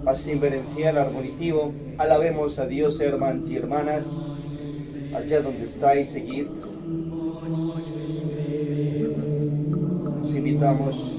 así reverencial, armonitivo. Alabemos a Dios, hermanos y hermanas, allá donde estáis, seguid. Os invitamos.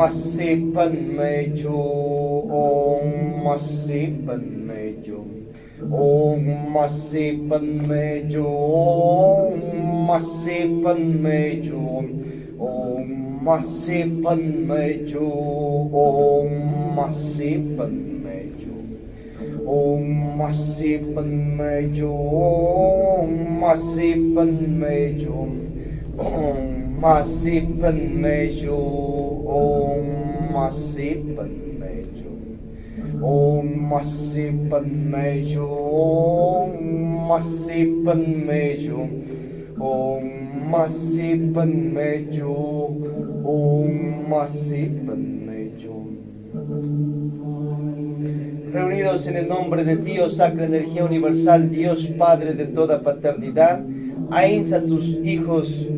Masih penmeju, Om masih penmeju, Om masih penmeju, Om masih penmeju, Om masih penmeju, Om masih penmeju, Om masih penmeju, Om masih penmeju, Om masih penmeju, Om masih penmeju, Om masih penmeju, Om masih penmeju, Om masih penmeju, Om masih penmeju. Reunidos en el nombre de Dios, Sacra Energía Universal, Dios Padre de toda paternidad, ahínza a tus hijos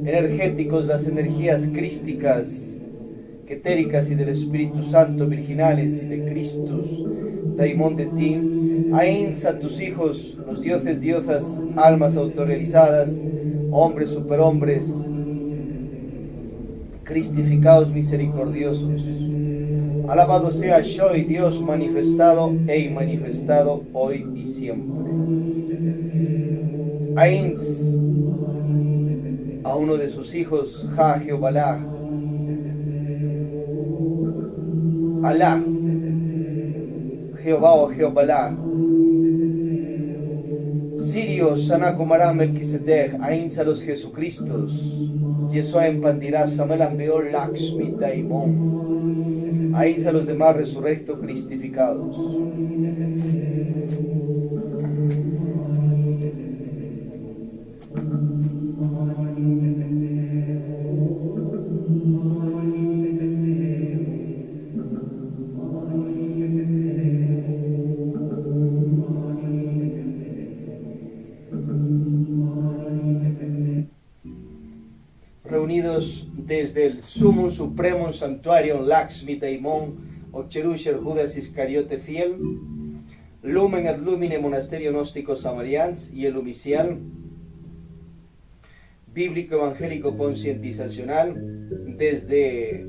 energéticos, las energías crísticas, etéricas y del Espíritu Santo, virginales y de Cristo, Daimón de ti. Ahínza a tus hijos, los dioses, diosas, almas autorrealizadas, hombres, superhombres, cristificados, misericordiosos. Alabado sea Shoy, Dios manifestado e inmanifestado hoy y siempre. Ahínza a uno de sus hijos, Ja Jehová, Alá, Jehová o Jehová, Sirio, Sanakumara, Melquisedec, ahínza los Jesucristos, Yeshua Empandirá, Samuel Ambeor, Lakshmi, Daimon, ahínza los demás resurrectos cristificados. Reunidos desde el Sumo Supremo Santuario Lakshmi Daimon, Ocherusher Judas Iscariote Fiel, Lumen ad Lumine Monasterio Gnóstico Samarians y el Umicial, Bíblico Evangélico Concientizacional, desde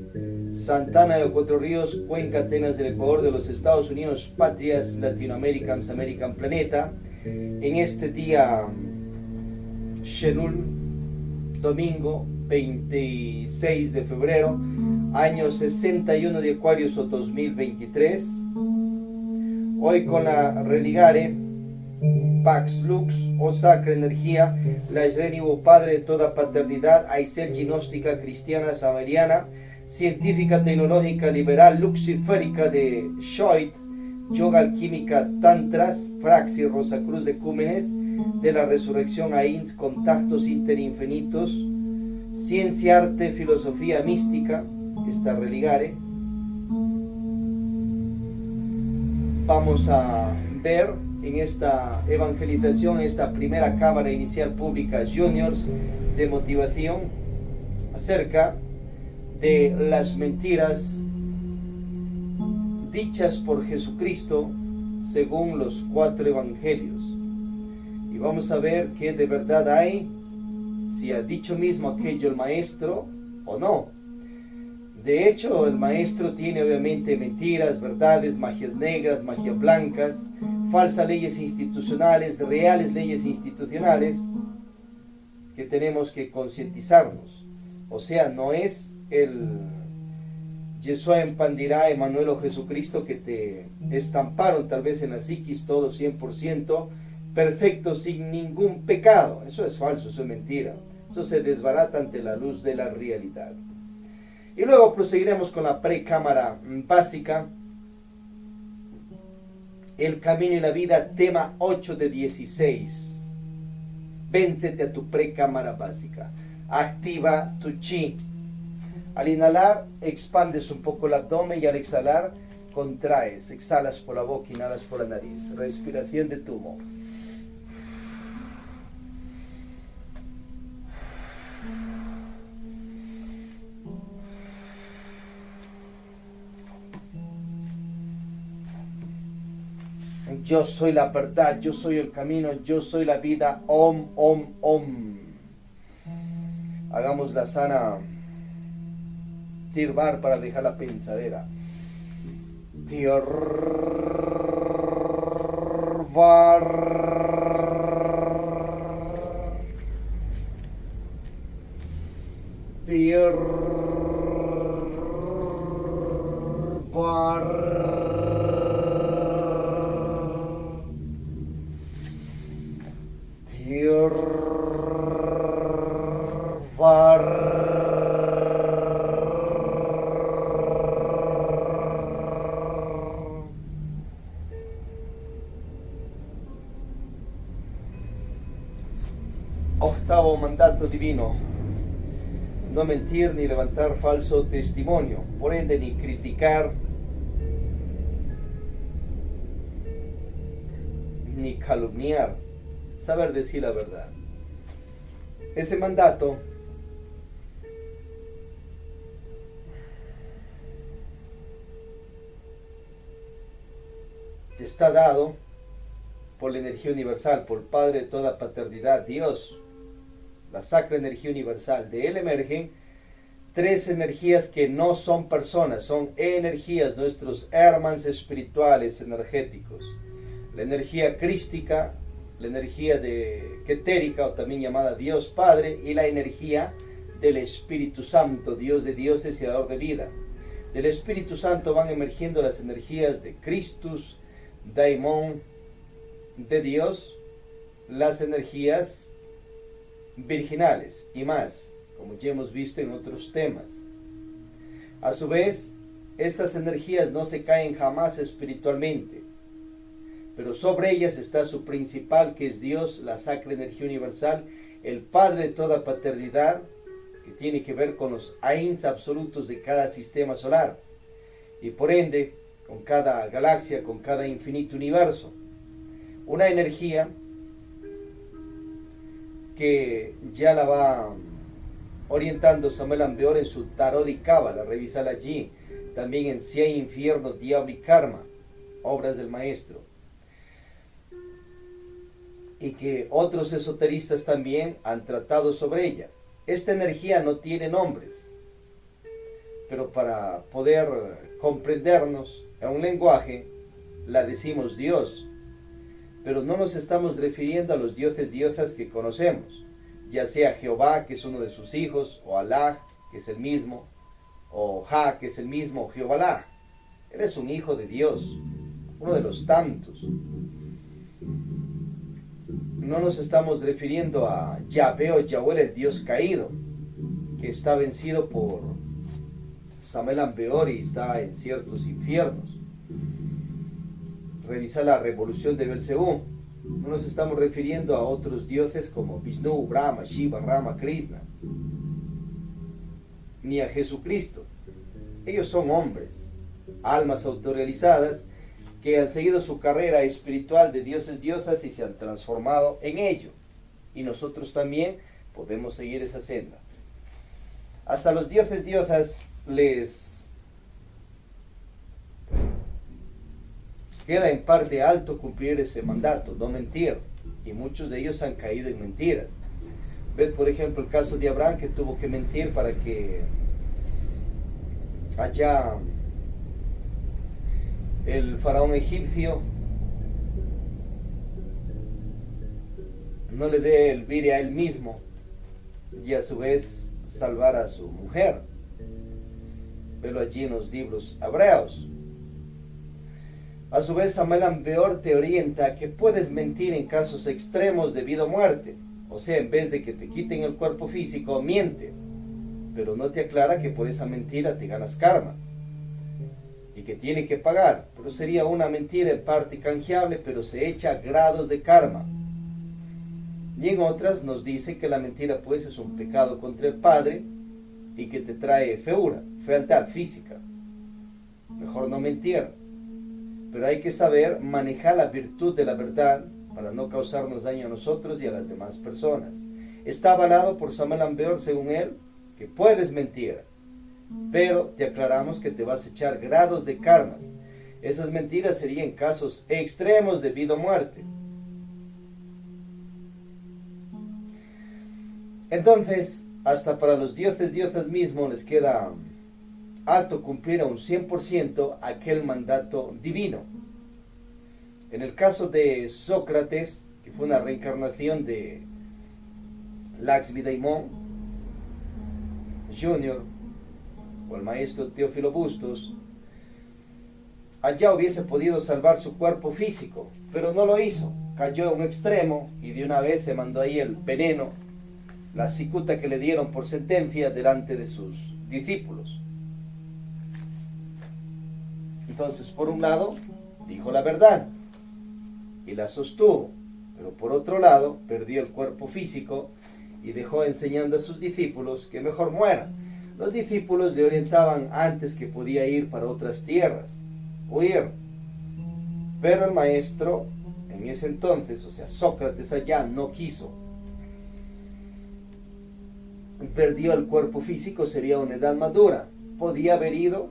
Santana de los Cuatro Ríos, Cuenca, Atenas del Ecuador, de los Estados Unidos, Patrias Latinoamerican, American Planeta, en este día Shenul, domingo 26 de febrero, año 61 de Aquarius o 2023. Hoy con la Religare, Pax Lux, o Sacra Energía, la Isrenivo Padre de toda paternidad, Aisel Gnóstica Cristiana Samariana, científica, tecnológica, liberal, luciférica de Shoit, Yoga Alquímica Tantras, Praxis Rosacruz de Cúmenes, de la Resurrección Ains, Contactos Interinfinitos, Ciencia, Arte, Filosofía Mística, esta Religare. Vamos a ver en esta evangelización, esta primera cámara inicial pública Juniors de motivación acerca de las mentiras dichas por Jesucristo según los 4 evangelios. Y vamos a ver qué de verdad hay, si ha dicho mismo aquello el maestro o no. De hecho, el maestro tiene obviamente mentiras, verdades, magias negras, magias blancas, falsas leyes institucionales, reales leyes institucionales que tenemos que concientizarnos. O sea, no es el Yeshua Empandirá, Emanuel o Jesucristo que te estamparon tal vez en la psiquis todo 100% perfecto, sin ningún pecado. Eso es falso, eso es mentira. Eso se desbarata ante la luz de la realidad. Y luego proseguiremos con la precámara básica. El camino y la vida, tema 8 de 16. Véncete a tu precámara básica. Activa tu chi. Al inhalar, expandes un poco el abdomen y al exhalar, contraes. Exhalas por la boca, inhalas por la nariz. Respiración de tumo. Yo soy la verdad, yo soy el camino, yo soy la vida. Om, om, om. Hagamos la sana tirbar para dejar la pensadera. Octavo mandato divino: no mentir ni levantar falso testimonio, por ende ni criticar ni calumniar, saber decir la verdad. Ese mandato está dado por la energía universal, por el Padre de toda paternidad, Dios, la sacra energía universal. De él emergen tres energías que no son personas, son energías, nuestros hermanos espirituales energéticos. La energía crística, la energía ketérica, o también llamada Dios Padre, y la energía del Espíritu Santo, Dios de dioses y dador de vida. Del Espíritu Santo van emergiendo las energías de Christus, Daimon, de Dios, las energías virginales y más, como ya hemos visto en otros temas. A su vez, estas energías no se caen jamás espiritualmente, pero sobre ellas está su principal, que es Dios, la sacra energía universal, el Padre de toda paternidad, que tiene que ver con los Ains absolutos de cada sistema solar, y por ende, con cada galaxia, con cada infinito universo. Una energía que ya la va orientando Samuel Ambeor en su Tarot y Cábala, revísala allí. También en Si hay infierno, diablo y karma, obras del maestro. Y que otros esoteristas también han tratado sobre ella. Esta energía no tiene nombres, pero para poder comprendernos en un lenguaje, la decimos Dios. Pero no nos estamos refiriendo a los dioses diosas que conocemos, ya sea Jehová, que es uno de sus hijos, o Alá, que es el mismo, o Ja, que es el mismo, o Jehová. Él es un hijo de Dios, uno de los tantos. No nos estamos refiriendo a Yahvé o Yahweh, el Dios caído, que está vencido por Samuel Ambeor y está en ciertos infiernos. Revisa la revolución de Belcebú. No nos estamos refiriendo a otros dioses como Vishnu, Brahma, Shiva, Rama, Krishna, ni a Jesucristo. Ellos son hombres, almas autorrealizadas que han seguido su carrera espiritual de dioses diosas y se han transformado en ello. Y nosotros también podemos seguir esa senda. Hasta los dioses diosas les queda en parte alto cumplir ese mandato, no mentir, y muchos de ellos han caído en mentiras. Ved por ejemplo el caso de Abraham, que tuvo que mentir para que allá el faraón egipcio no le dé el vire a él mismo y a su vez salvar a su mujer. Velo allí en los libros hebreos. A su vez, Samuel Ambeor te orienta que puedes mentir en casos extremos de vida o muerte, O sea, en vez de que te quiten el cuerpo físico, miente, pero no te aclara que por esa mentira te ganas karma y que tiene que pagar. Pero sería una mentira en parte canjeable, pero se echa grados de karma. Y en otras nos dice que la mentira pues es un pecado contra el Padre y que te trae fealdad física. Mejor no mentir. Pero hay que saber manejar la virtud de la verdad para no causarnos daño a nosotros y a las demás personas. Está avalado por Samuel Ambeor, según él, que puedes mentir, pero te aclaramos que te vas a echar grados de karmas. Esas mentiras serían casos extremos de vida o muerte. Entonces, hasta para los dioses, diosas mismos les queda alto cumplir a un 100% aquel mandato divino. En el caso de Sócrates, que fue una reencarnación de Lakshmi Daimon Jr., o el maestro Teófilo Bustos, allá hubiese podido salvar su cuerpo físico, pero no lo hizo. Cayó en un extremo y de una vez se mandó ahí el veneno, la cicuta que le dieron por sentencia delante de sus discípulos. Entonces, por un lado, dijo la verdad y la sostuvo, pero por otro lado, perdió el cuerpo físico y dejó enseñando a sus discípulos que mejor muera. Los discípulos le orientaban antes que podía ir para otras tierras, huir. Pero el maestro, en ese entonces, o sea, Sócrates allá, no quiso. Perdió el cuerpo físico, sería una edad madura. Podía haber ido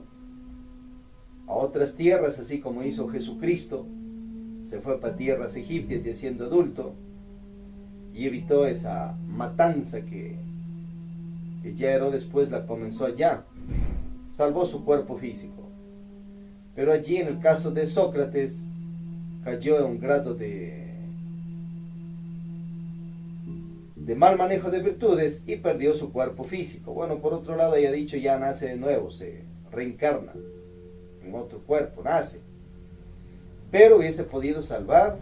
a otras tierras, así como hizo Jesucristo. Se fue para tierras egipcias y siendo adulto, y evitó esa matanza que ya Herodes después la comenzó allá. Salvó su cuerpo físico. Pero allí, en el caso de Sócrates, cayó en un grado de mal manejo de virtudes y perdió su cuerpo físico. Bueno, por otro lado, ya dicho, ya nace de nuevo, se reencarna en otro cuerpo, nace. Pero hubiese podido salvar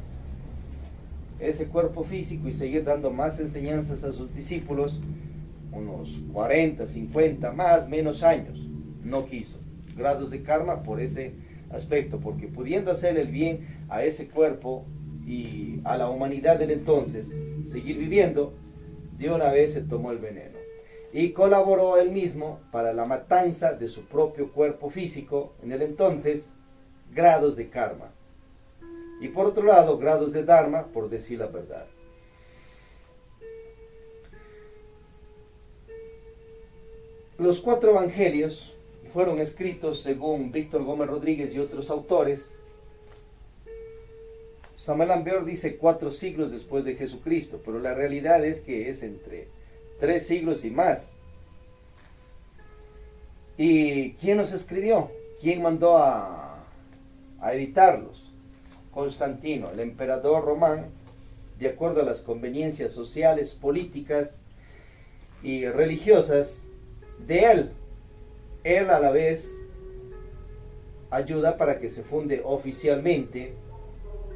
ese cuerpo físico y seguir dando más enseñanzas a sus discípulos, unos 40, 50, más, menos años. No quiso. Grados de karma por ese aspecto, porque pudiendo hacer el bien a ese cuerpo y a la humanidad del entonces, seguir viviendo, de una vez se tomó el veneno. Y colaboró él mismo para la matanza de su propio cuerpo físico, en el entonces, grados de karma. Y por otro lado, grados de dharma, por decir la verdad. Los 4 evangelios fueron escritos, según Víctor Gómez Rodríguez y otros autores. Samuel Ambeor dice 4 siglos después de Jesucristo, pero la realidad es que es entre 3 siglos y más. ¿Y quién los escribió? ¿Quién mandó a editarlos? Constantino, el emperador romano, de acuerdo a las conveniencias sociales, políticas y religiosas de él. Él a la vez ayuda para que se funde oficialmente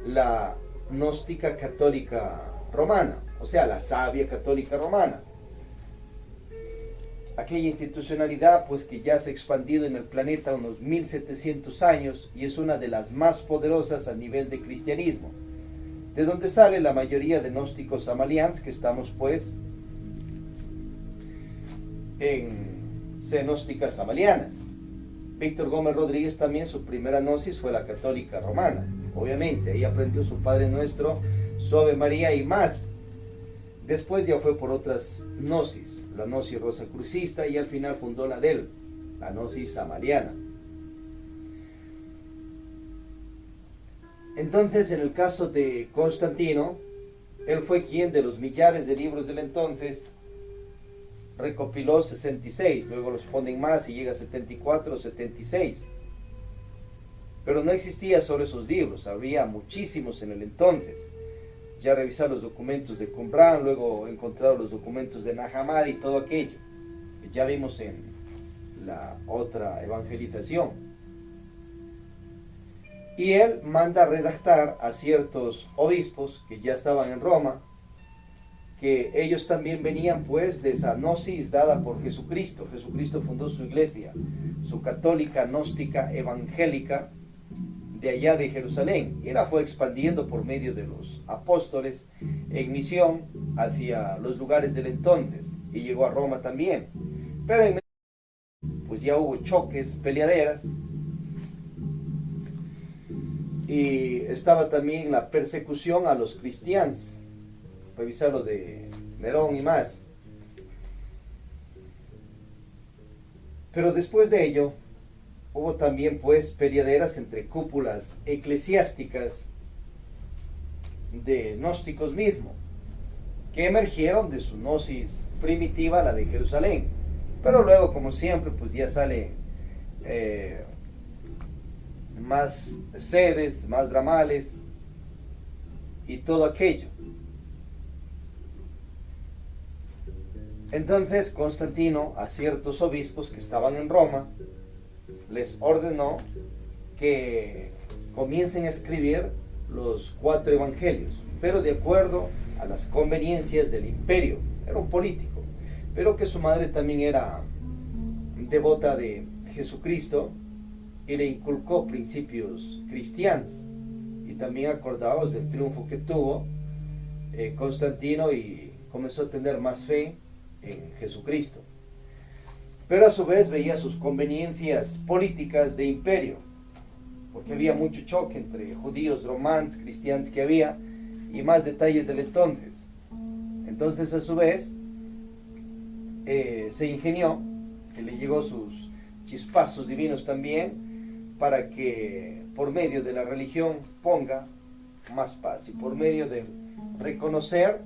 la gnóstica católica romana, o sea, la sabia católica romana. Aquella institucionalidad pues que ya se ha expandido en el planeta unos 1700 años y es una de las más poderosas a nivel de cristianismo, de donde sale la mayoría de gnósticos amalians que estamos pues en gnósticas amalianas. Víctor Gómez Rodríguez también, su primera gnosis fue la católica romana, obviamente, ahí aprendió su Padre Nuestro, su Ave María y más. Después ya fue por otras gnosis, la gnosis rosacrucista, y al final fundó la de él, la gnosis amaliana. Entonces, en el caso de Constantino, él fue quien de los millares de libros del entonces recopiló 66, luego los ponen más y llega a 74 o 76. Pero no existía solo esos libros, había muchísimos en el entonces. Ya revisar los documentos de Qumran, luego encontrar los documentos de Nag Hammadi y todo aquello que ya vimos en la otra evangelización. Y él manda a redactar a ciertos obispos que ya estaban en Roma, que ellos también venían pues de esa gnosis dada por Jesucristo. Jesucristo fundó su iglesia, su católica, gnóstica, evangélica, de allá de Jerusalén, y la fue expandiendo por medio de los apóstoles en misión hacia los lugares del entonces, y llegó a Roma también. Pero en pues ya hubo choques, peleaderas, y estaba también la persecución a los cristianos. Revisar lo de Nerón y más. Pero después de ello hubo también pues peleaderas entre cúpulas eclesiásticas de gnósticos mismo, que emergieron de su gnosis primitiva, la de Jerusalén. Pero luego, como siempre, pues ya sale más sedes, más dramales y todo aquello. Entonces Constantino a ciertos obispos que estaban en Roma les ordenó que comiencen a escribir los 4 evangelios, pero de acuerdo a las conveniencias del imperio. Era un político, pero que su madre también era devota de Jesucristo y le inculcó principios cristianos. Y también acordaos del triunfo que tuvo Constantino, y comenzó a tener más fe en Jesucristo. Pero a su vez veía sus conveniencias políticas de imperio, porque había mucho choque entre judíos, romanos, cristianos que había, y más detalles del entonces. Entonces a su vez se ingenió, que le llegó sus chispazos divinos también, para que por medio de la religión ponga más paz, y por medio de reconocer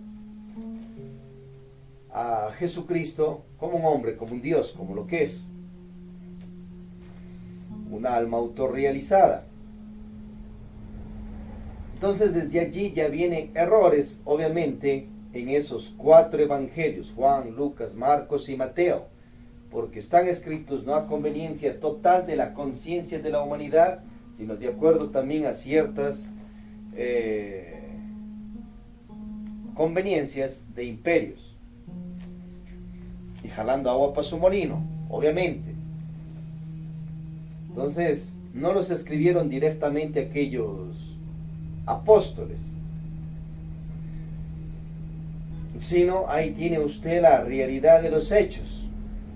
a Jesucristo como un hombre, como un Dios, como lo que es, una alma autorrealizada. Entonces desde allí ya vienen errores, obviamente, en esos 4 evangelios, Juan, Lucas, Marcos y Mateo, porque están escritos no a conveniencia total de la conciencia de la humanidad, sino de acuerdo también a ciertas conveniencias de imperios, y jalando agua para su molino, obviamente. Entonces no los escribieron directamente aquellos apóstoles, sino ahí tiene usted la realidad de los hechos.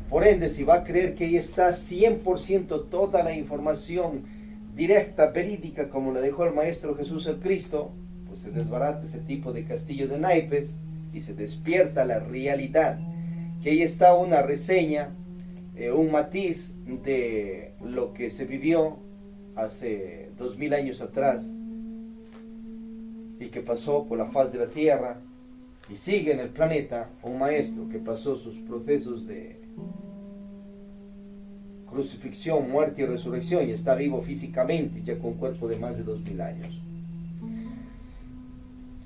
Por ende, si va a creer que ahí está 100% toda la información directa, verídica, como la dejó el Maestro Jesús el Cristo, pues se desbarata ese tipo de castillo de naipes y se despierta la realidad, que ahí está una reseña, un matiz de lo que se vivió hace 2000 años atrás y que pasó por la faz de la tierra y sigue en el planeta, un maestro que pasó sus procesos de crucifixión, muerte y resurrección, y está vivo físicamente, ya con cuerpo de más de 2000 años.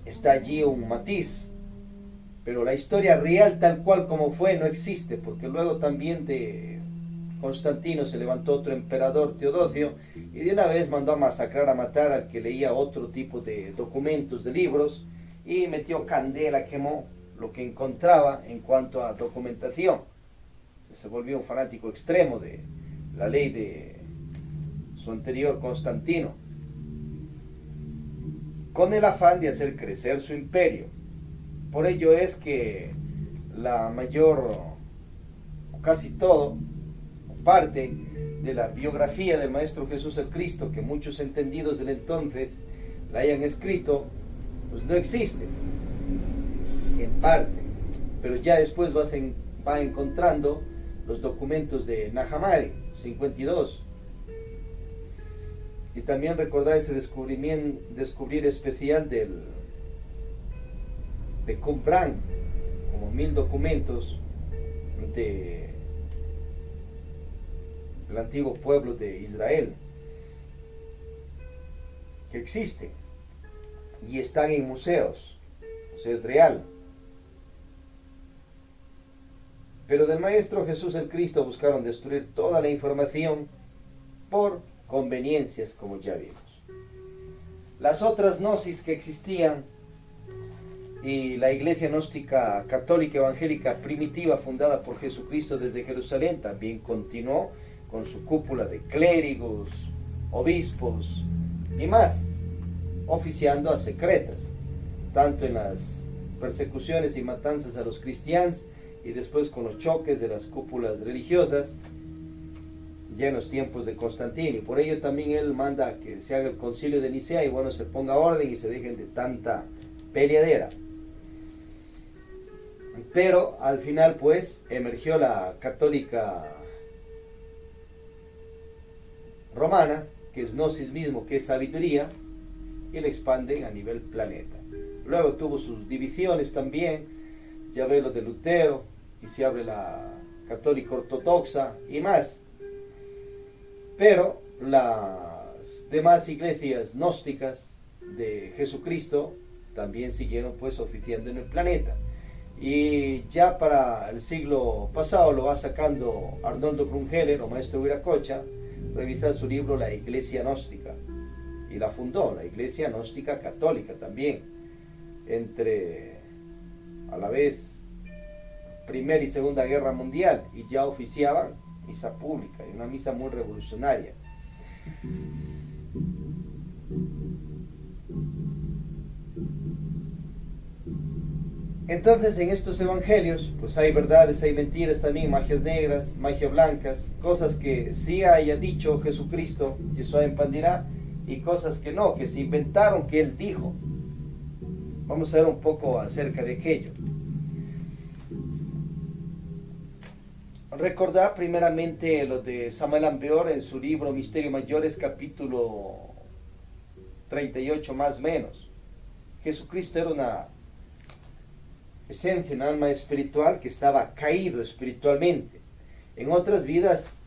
Está allí un matiz, pero la historia real tal cual como fue no existe, porque luego también de Constantino se levantó otro emperador, Teodosio, y de una vez mandó a masacrar, a matar al que leía otro tipo de documentos, de libros, y metió candela, quemó lo que encontraba en cuanto a documentación. Se volvió un fanático extremo de la ley de su anterior Constantino, con el afán de hacer crecer su imperio. Por ello es que la mayor, o casi todo, parte de la biografía del Maestro Jesús el Cristo, que muchos entendidos del entonces la hayan escrito, pues no existe, en parte, pero ya después va encontrando los documentos de Nahamari 52, y también recordar ese descubrir especial de Qumran, como 1000 documentos del antiguo pueblo de Israel que existen y están en museos, o sea, es real. Pero del Maestro Jesús el Cristo buscaron destruir toda la información por conveniencias, como ya vimos. Las otras gnosis que existían y la iglesia gnóstica católica evangélica primitiva fundada por Jesucristo desde Jerusalén también continuó con su cúpula de clérigos, obispos y más, oficiando a secretas, tanto en las persecuciones y matanzas a los cristianos y después con los choques de las cúpulas religiosas ya en los tiempos de Constantino. Y por ello también él manda que se haga el concilio de Nicea y bueno, se ponga orden y se dejen de tanta peleadera. Pero al final pues emergió la católica romana, que es gnosis mismo, que es sabiduría, y la expanden a nivel planeta. Luego tuvo sus divisiones también, ya ve lo de Lutero, y se abre la católica ortodoxa y más. Pero las demás iglesias gnósticas de Jesucristo también siguieron pues oficiando en el planeta. Y ya para el siglo pasado lo va sacando Arnoldo Krumheller o Maestro Viracocha, revisa su libro La Iglesia Gnóstica, y la fundó, la Iglesia Gnóstica Católica también, entre a la vez Primera y Segunda Guerra Mundial, y ya oficiaban misa pública, y una misa muy revolucionaria. Entonces en estos evangelios pues hay verdades, hay mentiras también, magias negras, magias blancas, cosas que sí haya dicho Jesucristo, Yeshua Empandirá, y cosas que no, que se inventaron, que él dijo. Vamos a ver un poco acerca de aquello. Recordar primeramente lo de Samuel Ambeor en su libro Misterios Mayores, capítulo 38 más o menos. Jesucristo era una esencia, un alma espiritual que estaba caído espiritualmente. En otras vidas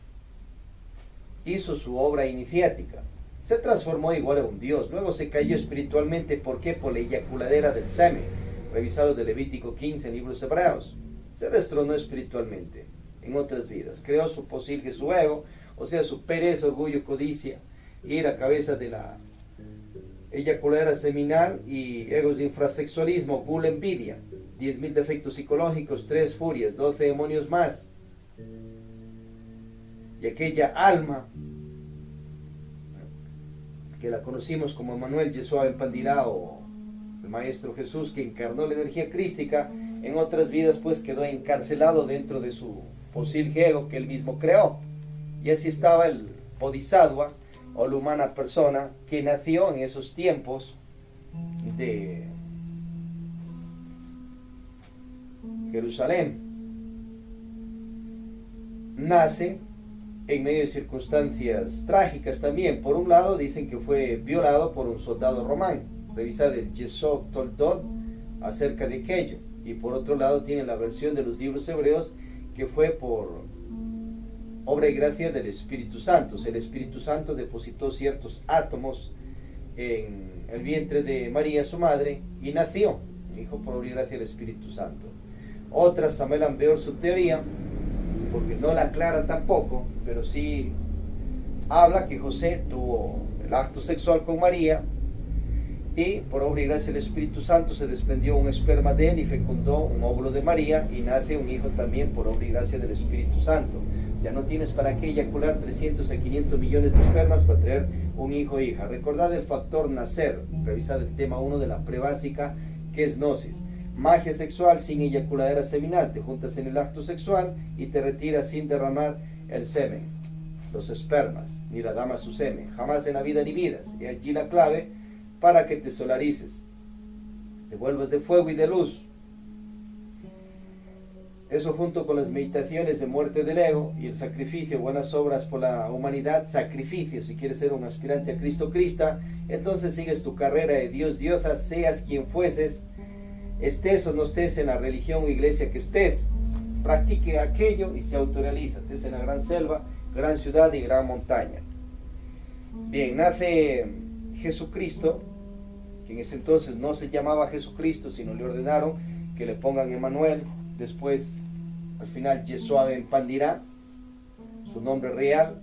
hizo su obra iniciática. Se transformó igual a un Dios. Luego se cayó espiritualmente. ¿Por qué? Por la eyaculadera del semen. Revisado de Levítico 15 en libros hebreos. Se destronó espiritualmente en otras vidas. Creó su posilge, su ego, o sea, su pereza, orgullo, codicia, ir a cabeza de la eyaculadera seminal y egos de infrasexualismo, gula, envidia, 10.000 defectos psicológicos, 3 furias, 12 demonios más. Y aquella alma que la conocimos como Emmanuel Yeshua Empandirá o el Maestro Jesús, que encarnó la energía crística, en otras vidas pues quedó encarcelado dentro de su posilge ego que él mismo creó. Y así estaba el Bodhisattva o la humana persona que nació en esos tiempos de Jerusalén. Nace en medio de circunstancias trágicas también. Por un lado dicen que fue violado por un soldado romano. Revisad el Yesod Toldot acerca de aquello. Y por otro lado tiene la versión de los libros hebreos que fue por obra y gracia del Espíritu Santo. El Espíritu Santo depositó ciertos átomos en el vientre de María, su madre, y nació, hijo por obra y gracia del Espíritu Santo. Otra, Samuel Ambeor, su teoría, porque no la aclara tampoco, pero sí habla que José tuvo el acto sexual con María y por obra y gracia del Espíritu Santo se desprendió un esperma de él y fecundó un óvulo de María y nace un hijo también por obra y gracia del Espíritu Santo. O sea, no tienes para qué eyacular 300 a 500 millones de espermas para tener un hijo o hija. Recordad el factor nacer, revisad el tema 1 de la prebásica, que es gnosis. Magia sexual sin eyaculadera seminal, te juntas en el acto sexual y te retiras sin derramar el semen, los espermas, ni la dama su semen, jamás en la vida ni vidas. Y allí la clave para que te solarices, te vuelvas de fuego y de luz. Eso junto con las meditaciones de muerte del ego y el sacrificio, buenas obras por la humanidad, sacrificio, si quieres ser un aspirante a Cristo, Crista, entonces sigues tu carrera de Dios, diosa, seas quien fueses, estés o no estés en la religión o iglesia que estés, practique aquello y se autorrealiza. Estés en la gran selva, gran ciudad y gran montaña. Bien, nace Jesucristo, que en ese entonces no se llamaba Jesucristo, sino le ordenaron que le pongan Emmanuel, después al final Yeshua Empandirá, su nombre real,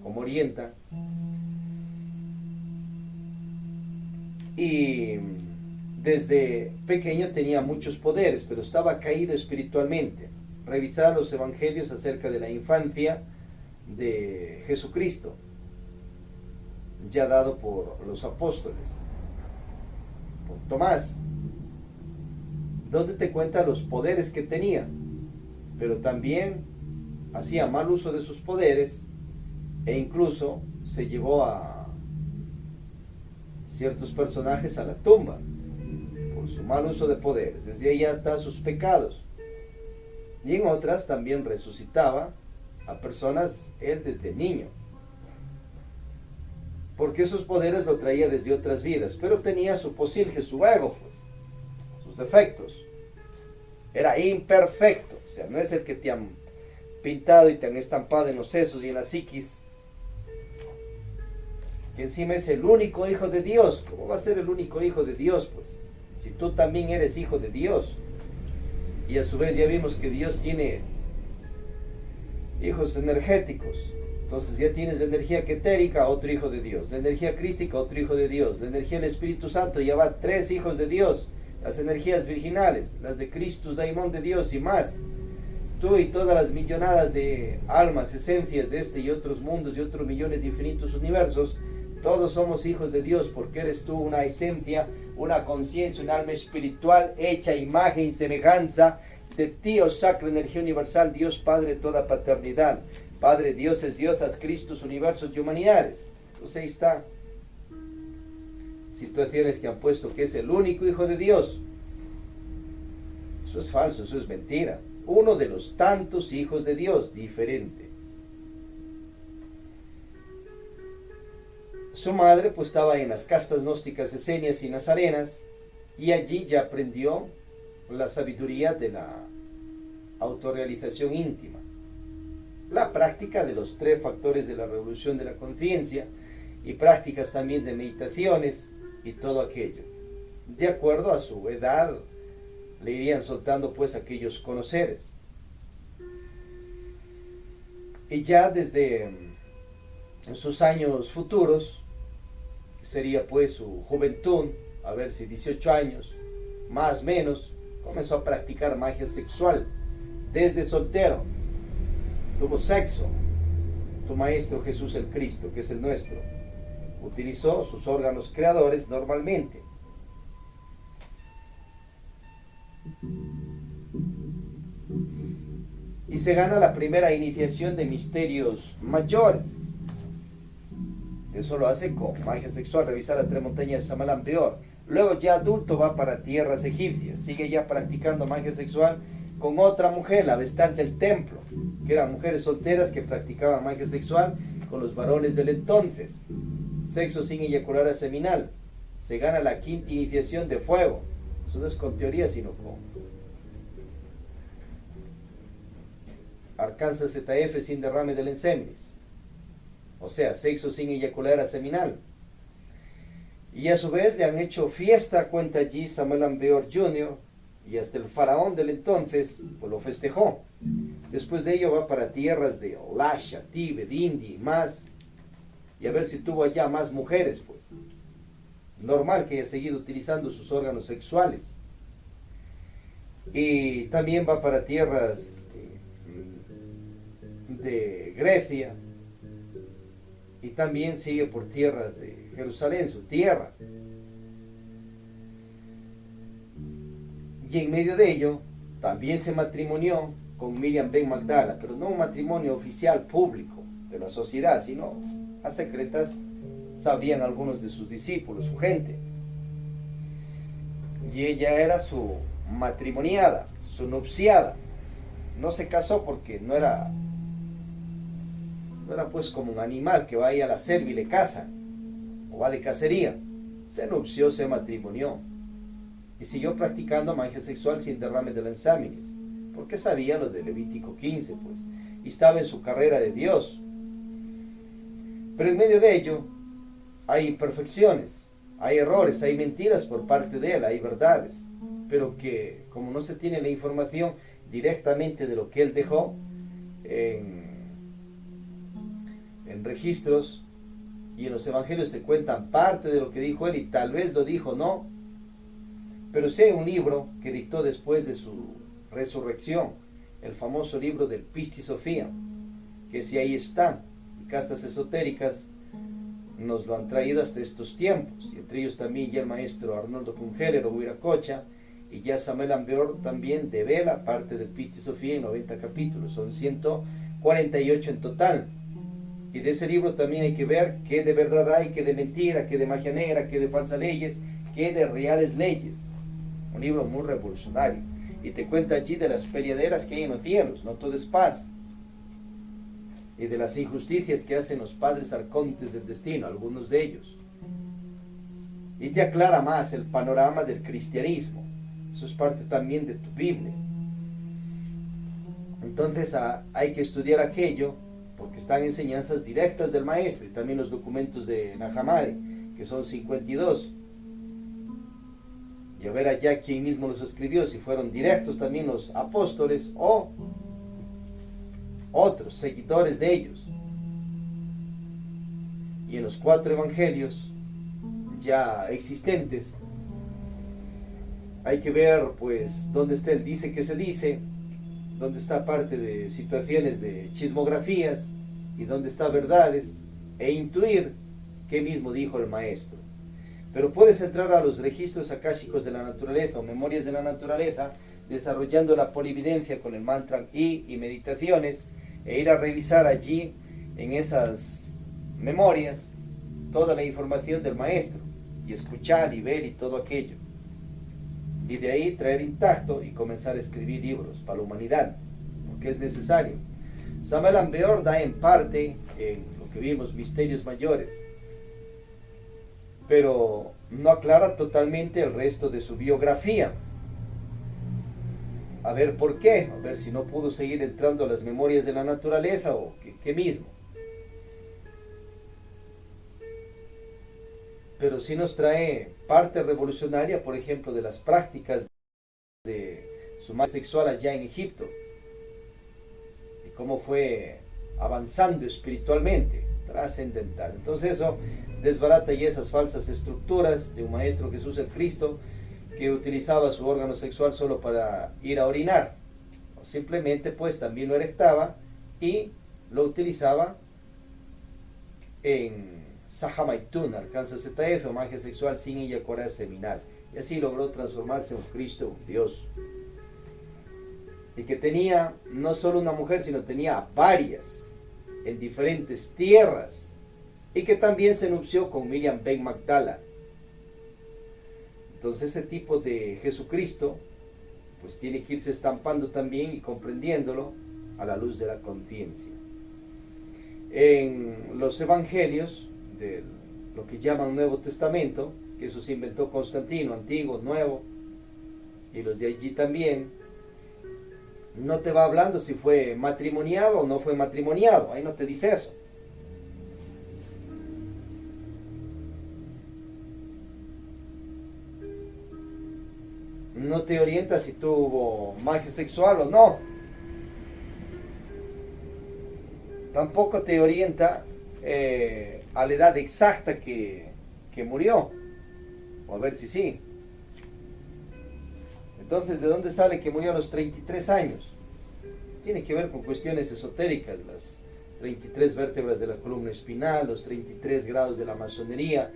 como orienta. Y desde pequeño tenía muchos poderes, pero estaba caído espiritualmente. Revisar los evangelios acerca de la infancia de Jesucristo, ya dado por los apóstoles, por Tomás, donde te cuenta los poderes que tenía, pero también hacía mal uso de sus poderes e incluso se llevó a ciertos personajes a la tumba por su mal uso de poderes. Desde ahí hasta sus pecados. Y en otras también resucitaba a personas él desde niño, porque esos poderes lo traía desde otras vidas, pero tenía su posilge, su ego, pues, sus defectos. Era imperfecto, o sea, no es el que te han pintado y te han estampado en los sesos y en la psiquis, que encima es el único hijo de Dios. ¿Cómo va a ser el único hijo de Dios, pues? Si tú también eres hijo de Dios. Y a su vez ya vimos que Dios tiene hijos energéticos. Entonces ya tienes la energía quetérica, otro hijo de Dios. La energía crística, otro hijo de Dios. La energía del Espíritu Santo, ya va 3 hijos de Dios. Las energías virginales, las de Christus, Daimon de Dios y más. Tú y todas las millonadas de almas, esencias de este y otros mundos y otros millones de infinitos universos, todos somos hijos de Dios, porque eres tú una esencia, una conciencia, un alma espiritual hecha a imagen y semejanza de ti, oh sacra energía universal, Dios Padre, toda paternidad. Padre, dioses, diosas, Cristos, universos y humanidades. Entonces ahí está. Situaciones que han puesto que es el único hijo de Dios. Eso es falso, eso es mentira. Uno de los tantos hijos de Dios, diferente. Su madre pues estaba en las castas gnósticas esenias y nazarenas, y allí ya aprendió la sabiduría de la autorrealización íntima, la práctica de los 3 factores de la revolución de la conciencia y prácticas también de meditaciones y todo aquello. De acuerdo a su edad le irían soltando pues aquellos conoceres. Y ya desde sus años futuros, sería pues su juventud, a ver si 18 años, más o menos, comenzó a practicar magia sexual desde soltero. Tuvo sexo. Tu Maestro Jesús el Cristo, que es el nuestro, utilizó sus órganos creadores normalmente. Y se gana la primera iniciación de misterios mayores. Eso lo hace con magia sexual, revisar las 3 montañas de Samalán peor. Luego ya adulto va para tierras egipcias, sigue ya practicando magia sexual con otra mujer, la vestal del templo, que eran mujeres solteras que practicaban magia sexual con los varones del entonces. Sexo sin eyacular seminal. Se gana la 5ª iniciación de fuego. Eso no es con teoría, sino con Arcángel ZF sin derrame del ensémenis. O sea, sexo sin eyacular seminal. Y a su vez le han hecho fiesta, cuenta allí Samuel Ambeor Jr., y hasta el faraón del entonces pues lo festejó. Después de ello va para tierras de Olasha, Tíbet, India y más, y a ver si tuvo allá más mujeres, pues. Normal que haya seguido utilizando sus órganos sexuales. Y también va para tierras de Grecia, y también sigue por tierras de Jerusalén, su tierra. Y en medio de ello, también se matrimonió con Miriam Ben Magdala, pero no un matrimonio oficial público de la sociedad, sino a secretas sabrían algunos de sus discípulos, su gente. Y ella era su matrimoniada, su nupciada. No se casó porque no era pues como un animal que va ahí a la selva y le caza, o va de cacería. Se nupció, se matrimonió, y siguió practicando magia sexual sin derrame de ensémenis, porque sabía lo de Levítico 15, pues, y estaba en su carrera de Dios. Pero en medio de ello, hay imperfecciones, hay errores, hay mentiras por parte de él, hay verdades, pero que como no se tiene la información directamente de lo que él dejó en registros, y en los evangelios se cuentan parte de lo que dijo él, y tal vez lo dijo no, Pero sí hay un libro que dictó después de su resurrección, el famoso libro del Pisti Sofía, que si ahí está, y castas esotéricas nos lo han traído hasta estos tiempos, y entre ellos también ya el maestro Arnoldo Cungélero Huiracocha, y ya Samuel Ambeor también devela parte del Pisti Sofía en 90 capítulos, son 148 en total. Y de ese libro también hay que ver qué de verdad hay, qué de mentira, qué de magia negra, qué de falsas leyes, qué de reales leyes. Un libro muy revolucionario. Y te cuenta allí de las peleaderas que hay en los cielos, no todo es paz. Y de las injusticias que hacen los padres arcónites del destino, algunos de ellos. Y te aclara más el panorama del cristianismo. Eso es parte también de tu Biblia. Entonces hay que estudiar aquello, porque están enseñanzas directas del maestro, y también los documentos de Nag Hammadi, que son 52. Y a ver allá quién mismo los escribió, si fueron directos también los apóstoles o otros seguidores de ellos. Y en los 4 evangelios ya existentes hay que ver pues dónde está el dice que se dice, dónde está parte de situaciones de chismografías y dónde está verdades, e intuir qué mismo dijo el maestro. Pero puedes entrar a los registros akáshicos de la naturaleza o memorias de la naturaleza, desarrollando la polividencia con el mantra y meditaciones, e ir a revisar allí en esas memorias toda la información del maestro, y escuchar y ver y todo aquello. Y de ahí traer intacto y comenzar a escribir libros para la humanidad, porque es necesario. Samuel Ambeor da en parte, en lo que vimos, misterios mayores, pero no aclara totalmente el resto de su biografía. A ver por qué, a ver si no pudo seguir entrando a las memorias de la naturaleza o qué mismo. Pero sí nos trae parte revolucionaria, por ejemplo, de las prácticas de su madre sexual allá en Egipto, y cómo fue avanzando espiritualmente, trascendental. Entonces eso desbarata ya esas falsas estructuras de un maestro Jesús el Cristo que utilizaba su órgano sexual solo para ir a orinar, o simplemente pues también lo erectaba y lo utilizaba en Sahamaitun, alcanza ZF o magia sexual sin eyacular seminal, y así logró transformarse en un Cristo, un Dios, y que tenía no solo una mujer, sino tenía varias en diferentes tierras, y que también se nupció con Miriam Ben Magdala. Entonces ese tipo de Jesucristo pues tiene que irse estampando también y comprendiéndolo a la luz de la conciencia. En los evangelios de lo que llaman Nuevo Testamento, que eso se inventó Constantino, Antiguo, Nuevo, y los de allí también, no te va hablando si fue matrimoniado o no fue matrimoniado, ahí no te dice eso. No te orienta si tuvo magia sexual o no. Tampoco te orienta a la edad exacta que murió, o a ver si sí. Entonces, ¿de dónde sale que murió a los 33 años? Tiene que ver con cuestiones esotéricas, las 33 vértebras de la columna espinal, los 33 grados de la masonería,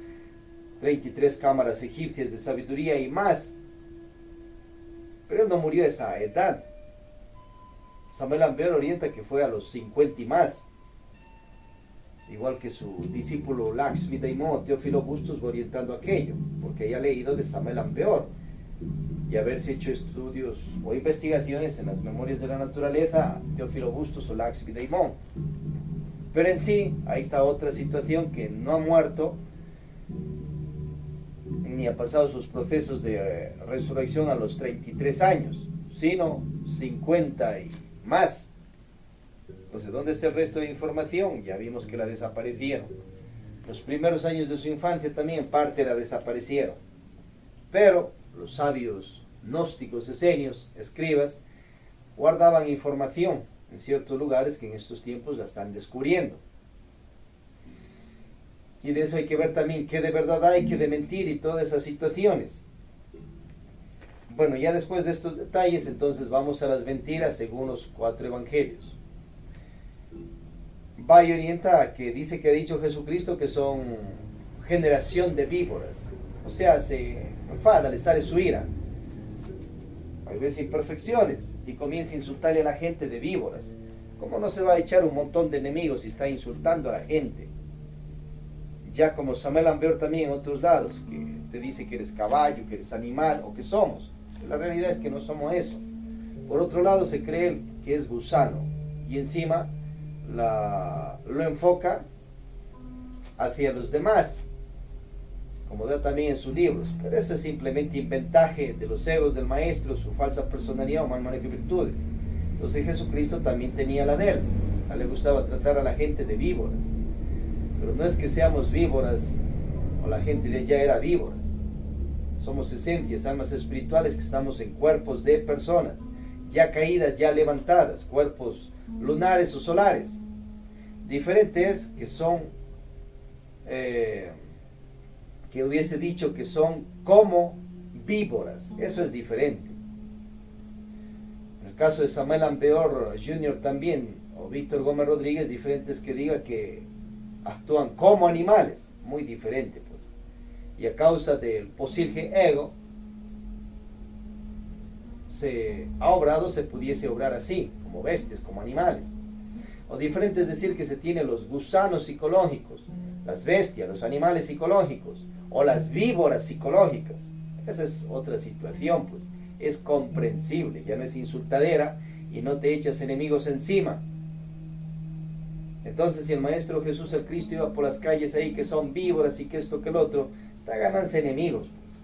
33 cámaras egipcias de sabiduría y más. Pero él no murió a esa edad. Samuel Ambeor orienta que fue a los 50 y más. Igual que su discípulo Lakshmi Daimon, Teófilo Bustos, va orientando aquello, porque ella ha leído de Samuel Ambeor y haberse hecho estudios o investigaciones en las memorias de la naturaleza, Teófilo Bustos o Lakshmi Daimon. Pero en sí, ahí está otra situación, que no ha muerto ni ha pasado sus procesos de resurrección a los 33 años, sino 50 y más. Entonces, ¿dónde está el resto de información? Ya vimos que la desaparecieron. Los primeros años de su infancia también parte la desaparecieron. Pero los sabios gnósticos, esenios, escribas, guardaban información en ciertos lugares que en estos tiempos la están descubriendo. Y de eso hay que ver también qué de verdad hay, qué de mentir y todas esas situaciones. Bueno, ya después de estos detalles, entonces vamos a las mentiras según los 4 evangelios. Va y orienta a que dice que ha dicho Jesucristo que son generación de víboras. O sea, se enfada, le sale su ira. Hay veces imperfecciones y comienza a insultarle a la gente de víboras. ¿Cómo no se va a echar un montón de enemigos si está insultando a la gente? Ya como Samuel Ambeor también en otros lados, que te dice que eres caballo, que eres animal o que somos. La realidad es que no somos eso. Por otro lado se cree que es gusano y encima lo enfoca hacia los demás, como da también en sus libros, pero eso es simplemente inventaje de los egos del maestro, su falsa personalidad o mal manejo de virtudes. Entonces Jesucristo también tenía la de él. A él le gustaba tratar a la gente de víboras, pero no es que seamos víboras o la gente de allá era víboras. Somos esencias, almas espirituales que estamos en cuerpos de personas ya caídas, ya levantadas, cuerpos lunares o solares. Diferente es que son que hubiese dicho que son como víboras. Eso es diferente. En el caso de Samuel Ambeor Jr. también, o Víctor Gómez Rodríguez, diferente es que diga que actúan como animales. Muy diferente, pues. Y a causa del posible ego, se ha obrado, se pudiese obrar así, como bestias, como animales. O diferente es decir que se tiene los gusanos psicológicos, las bestias, los animales psicológicos, o las víboras psicológicas. Esa es otra situación, pues. Es comprensible, ya no es insultadera y no te echas enemigos encima. Entonces, si el Maestro Jesús el Cristo iba por las calles ahí que son víboras y que esto que el otro, está ganarse enemigos, pues.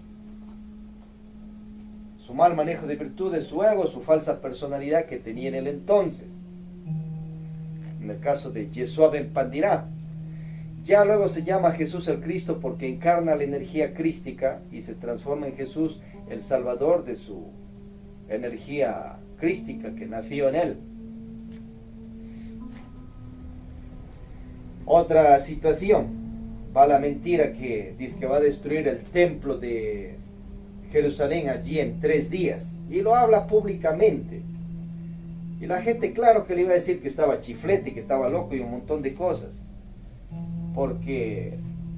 Su mal manejo de virtudes, su ego, su falsa personalidad que tenía en el entonces. En el caso de Yeshua ben Pandirá, ya luego se llama Jesús el Cristo porque encarna la energía crística y se transforma en Jesús el Salvador de su energía crística que nació en él. Otra situación, va la mentira que dice que va a destruir el templo de Jerusalén allí en 3 días, y lo habla públicamente, y la gente claro que le iba a decir que estaba chiflete, que estaba loco y un montón de cosas, porque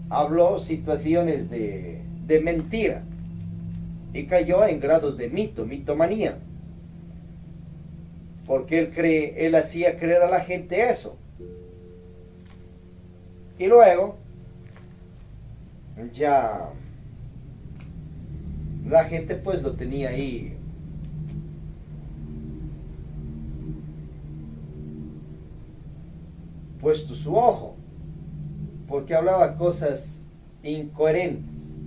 habló situaciones de mentira y cayó en grados de mitomanía, porque él hacía creer a la gente eso, y luego ya la gente pues lo tenía ahí puesto su ojo, porque hablaba cosas incoherentes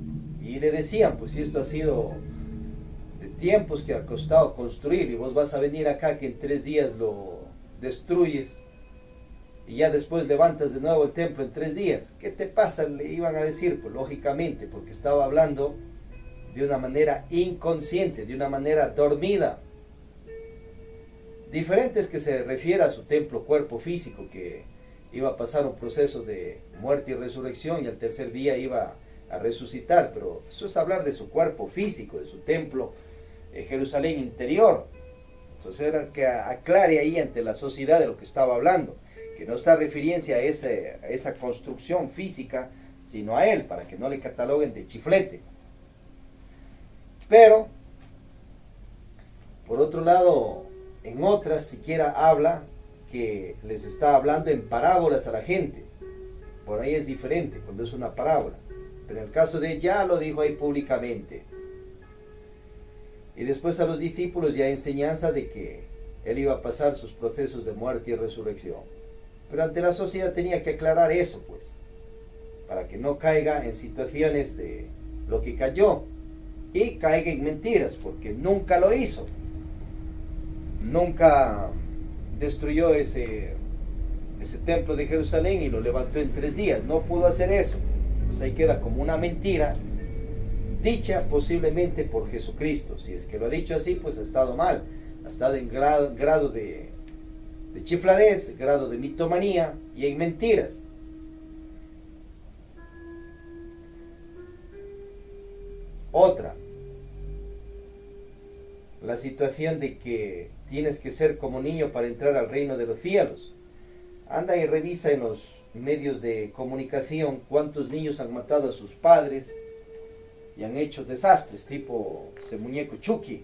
y le decían, pues si esto ha sido de tiempos que ha costado construir y vos vas a venir acá que en 3 días lo destruyes y ya después levantas de nuevo el templo en 3 días, ¿qué te pasa? Le iban a decir, pues lógicamente, porque estaba hablando de una manera inconsciente, de una manera dormida. Diferente es que se refiere a su templo, cuerpo físico, que iba a pasar un proceso de muerte y resurrección y al 3er día iba a resucitar, pero eso es hablar de su cuerpo físico, de su templo, Jerusalén interior. Entonces era que aclare ahí ante la sociedad de lo que estaba hablando, que no está referencia a esa construcción física, sino a él, para que no le cataloguen de chiflete. Pero, por otro lado, en otras siquiera habla que les está hablando en parábolas a la gente. Por ahí es diferente cuando es una parábola. Pero en el caso de ya lo dijo ahí públicamente. Y después a los discípulos ya enseñanza de que él iba a pasar sus procesos de muerte y resurrección. Pero ante la sociedad tenía que aclarar eso, pues, para que no caiga en situaciones de lo que cayó y caiga en mentiras, porque nunca lo hizo. Nunca destruyó ese templo de Jerusalén y lo levantó en 3 días. No pudo hacer eso. Pues ahí queda como una mentira dicha posiblemente por Jesucristo. Si es que lo ha dicho así, pues ha estado mal. Ha estado en grado de chifladez, grado de mitomanía y en mentiras. Otra. la situación de que tienes que ser como niño para entrar al reino de los cielos. Anda y revisa en los medios de comunicación cuántos niños han matado a sus padres y han hecho desastres, tipo ese muñeco Chucky.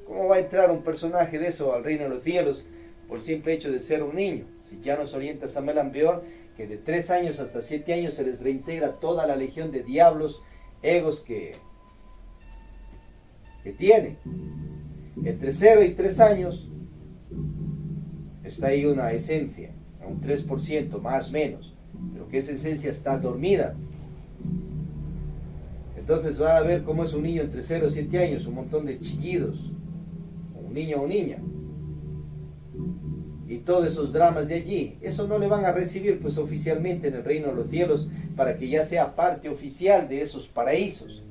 ¿Cómo va a entrar un personaje de eso al reino de los cielos por simple hecho de ser un niño? Si ya nos orienta Samuel Ambeor que de 3 años hasta 7 años se les reintegra toda la legión de diablos, egos que tiene. Entre 0 y 3 años está ahí una esencia, un 3% más o menos, pero que esa esencia está dormida. Entonces va a ver cómo es un niño entre 0 y 7 años, un montón de chillidos, un niño o niña, y todos esos dramas de allí. Eso no le van a recibir pues oficialmente en el reino de los cielos para que ya sea parte oficial de esos paraísos.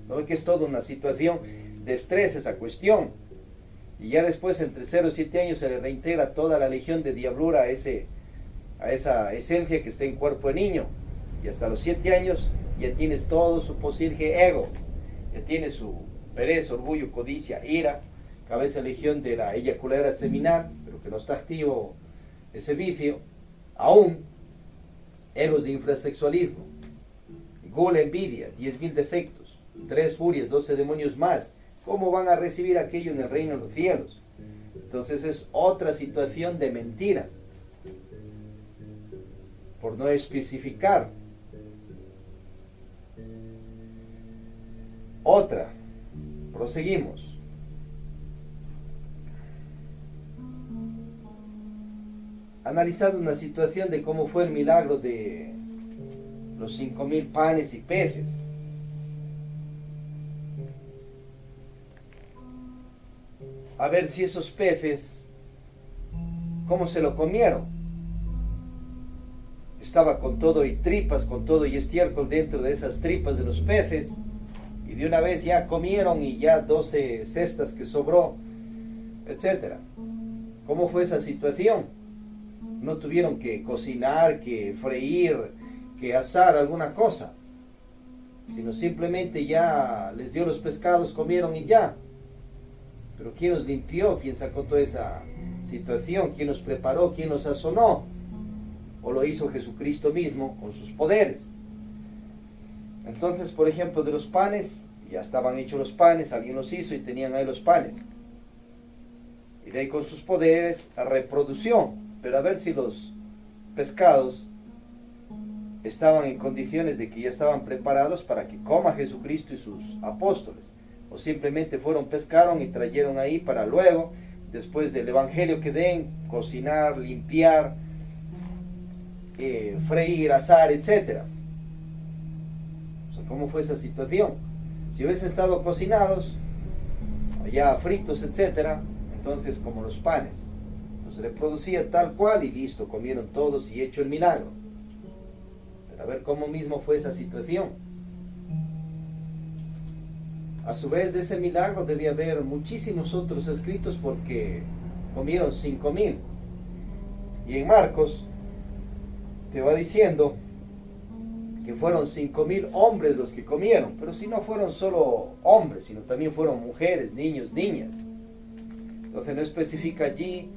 ¿No? Que es toda una situación de estrés esa cuestión. Y ya después entre 0 y 7 años se le reintegra toda la legión de diablura a esa esencia que está en cuerpo de niño. Y hasta los 7 años ya tienes todo su posible ego. Ya tienes su pereza, orgullo, codicia, ira, cabeza legión de la eyaculadora seminal, pero que no está activo ese vicio. Aún egos de infrasexualismo, gula, envidia, 10.000 defectos, 3 furias, 12 demonios más. ¿Cómo van a recibir aquello en el reino de los cielos? Entonces es otra situación de mentira, por no especificar. Otra, proseguimos. Analizando una situación de cómo fue el milagro de los 5.000 panes y peces. A ver si esos peces, ¿cómo se lo comieron? Estaba con todo y tripas, con todo y estiércol dentro de esas tripas de los peces, y de una vez ya comieron y ya 12 cestas que sobró, etc. ¿Cómo fue esa situación? No tuvieron que cocinar, que freír, que asar alguna cosa, sino simplemente ya les dio los pescados, comieron y ya. Pero ¿quién los limpió? ¿Quién sacó toda esa situación? ¿Quién los preparó? ¿Quién los sazonó? ¿O lo hizo Jesucristo mismo con sus poderes? Entonces, por ejemplo, de los panes, ya estaban hechos los panes, alguien los hizo y tenían ahí los panes. Y de ahí con sus poderes, la reproducción. Pero a ver si los pescados estaban en condiciones de que ya estaban preparados para que coma Jesucristo y sus apóstoles. O simplemente pescaron y trajeron ahí para luego, después del evangelio que den, cocinar, limpiar, freír, asar, etc. O sea, ¿cómo fue esa situación? Si hubiesen estado cocinados, ya fritos, etc., entonces como los panes, los reproducía tal cual y listo, comieron todos y hecho el milagro. Pero a ver cómo mismo fue esa situación. A su vez de ese milagro debía haber muchísimos otros escritos porque comieron 5.000. Y en Marcos te va diciendo que fueron 5.000 hombres los que comieron, pero si no fueron solo hombres, sino también fueron mujeres, niños, niñas. Entonces no especifica allí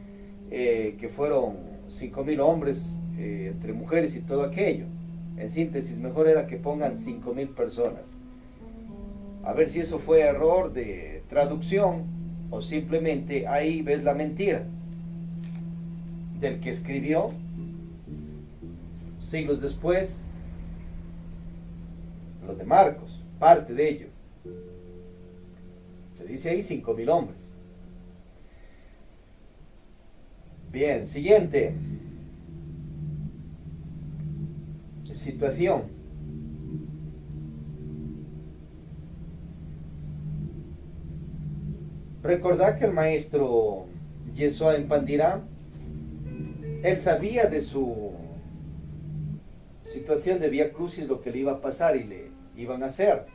que fueron 5.000 hombres entre mujeres y todo aquello. En síntesis, mejor era que pongan 5.000 personas. A ver si eso fue error de traducción o simplemente ahí ves la mentira del que escribió siglos después lo de Marcos, parte de ello. Se dice ahí 5.000 hombres. Bien, siguiente situación. Recordad que el maestro Yeshua en Pandirá, él sabía de su situación de Vía Crucis, lo que le iba a pasar y le iban a hacer.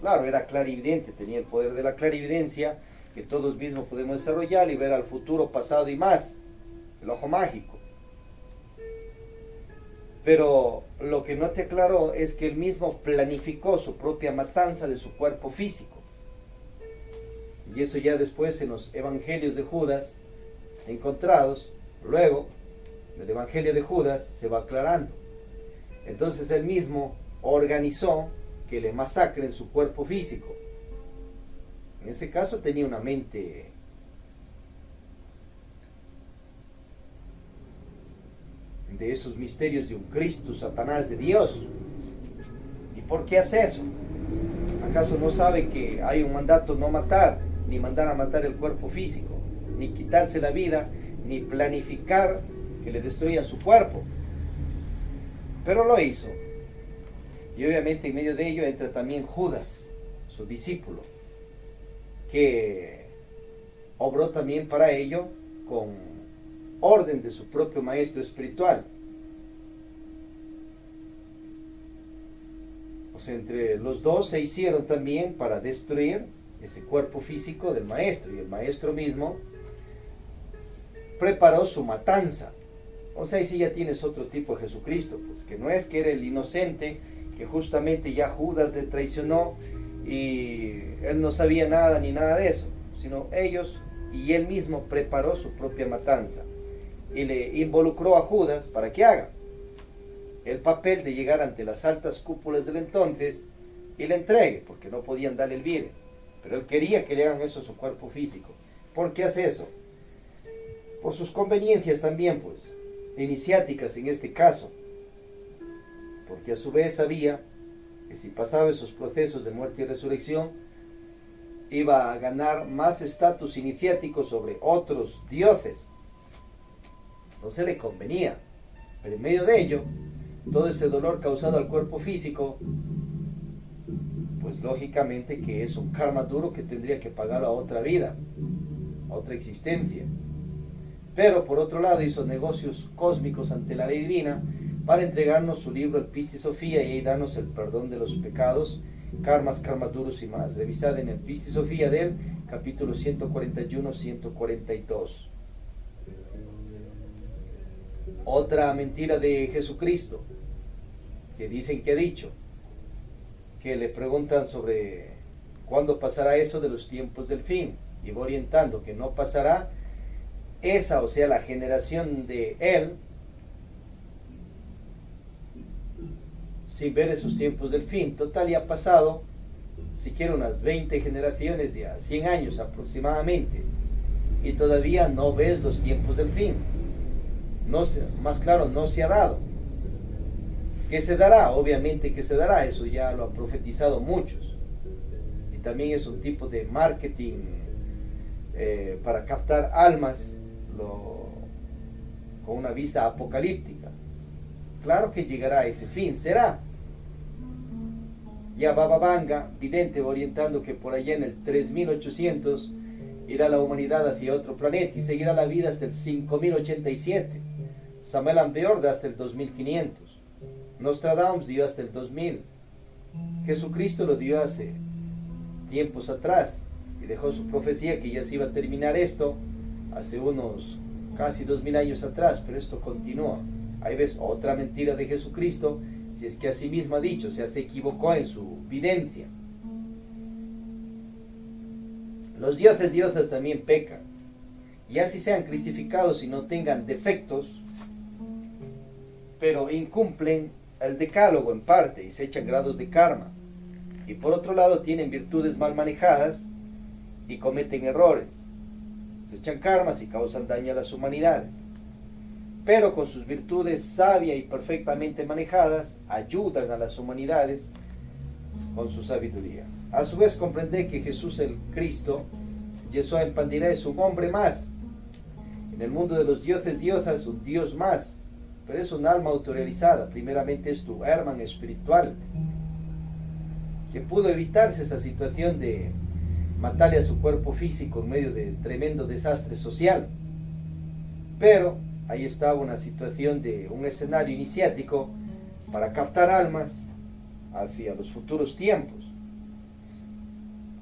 Claro, era clarividente, tenía el poder de la clarividencia que todos mismos podemos desarrollar y ver al futuro, pasado y más, el ojo mágico. Pero lo que no te aclaró es que él mismo planificó su propia matanza de su cuerpo físico. Y eso ya después en los evangelios de Judas encontrados, luego del evangelio de Judas se va aclarando. Entonces él mismo organizó que le masacren su cuerpo físico. En ese caso tenía una mente de esos misterios de un Cristo, Satanás, de Dios. ¿Y por qué hace eso? ¿Acaso no sabe que hay un mandato no matar, ni mandar a matar el cuerpo físico, ni quitarse la vida, ni planificar que le destruyan su cuerpo? Pero lo hizo. Y obviamente en medio de ello entra también Judas, su discípulo, que obró también para ello con orden de su propio maestro espiritual. O sea, entre los dos se hicieron también para destruir ese cuerpo físico del maestro, y el maestro mismo preparó su matanza. O sea, ahí sí ya tienes otro tipo de Jesucristo, pues que no es que era el inocente, que justamente ya Judas le traicionó y él no sabía nada ni nada de eso, sino ellos y él mismo preparó su propia matanza y le involucró a Judas para que haga el papel de llegar ante las altas cúpulas del entonces y le entregue, porque no podían darle el vire, pero él quería que le hagan eso a su cuerpo físico. ¿Por qué hace eso? Por sus conveniencias también, pues, iniciáticas en este caso, porque a su vez sabía que si pasaba esos procesos de muerte y resurrección, iba a ganar más estatus iniciático sobre otros dioses. No se le convenía, pero en medio de ello, todo ese dolor causado al cuerpo físico, pues lógicamente que es un karma duro que tendría que pagar a otra vida, a otra existencia. Pero por otro lado hizo negocios cósmicos ante la ley divina para entregarnos su libro El Pistis Sophia y ahí darnos el perdón de los pecados, karmas, karma duros y más. Revisad en el Pistis Sophia del capítulo 141-142. Otra mentira de Jesucristo, que dicen que ha dicho, que le preguntan sobre cuándo pasará eso de los tiempos del fin, y va orientando que no pasará esa, o sea, la generación de él, sin ver esos tiempos del fin. Total, ya ha pasado, siquiera unas 20 generaciones, ya 100 años aproximadamente, y todavía no ves los tiempos del fin. No se, más claro, no se ha dado. ¿Qué se dará? Obviamente que se dará, eso ya lo han profetizado muchos. Y también es un tipo de marketing para captar almas con una vista apocalíptica. Claro que llegará a ese fin, será. Ya Baba Vanga, vidente, orientando que por allá en el 3800 irá la humanidad hacia otro planeta y seguirá la vida hasta el 5087. Samuel Ambeorda hasta el 2500. Nostradamus dio hasta el 2000. Jesucristo lo dio hace tiempos atrás y dejó su profecía que ya se iba a terminar esto hace unos casi 2000 años atrás, pero esto continúa. Ahí ves otra mentira de Jesucristo, si es que así mismo ha dicho, o sea, se equivocó en su videncia. Los dioses y diosas también pecan, y así sean cristificados y no tengan defectos, pero incumplen el decálogo en parte y se echan grados de karma, y por otro lado tienen virtudes mal manejadas y cometen errores, se echan karmas y causan daño a las humanidades, pero con sus virtudes sabias y perfectamente manejadas ayudan a las humanidades con su sabiduría. A su vez comprende que Jesús el Cristo, Yeshua en Pandira, es un hombre más en el mundo de los dioses diosas, un dios más, pero es un alma autorrealizada. Primeramente es tu hermano espiritual, que pudo evitarse esa situación de matarle a su cuerpo físico en medio de tremendo desastre social. Pero ahí estaba una situación de un escenario iniciático para captar almas hacia los futuros tiempos.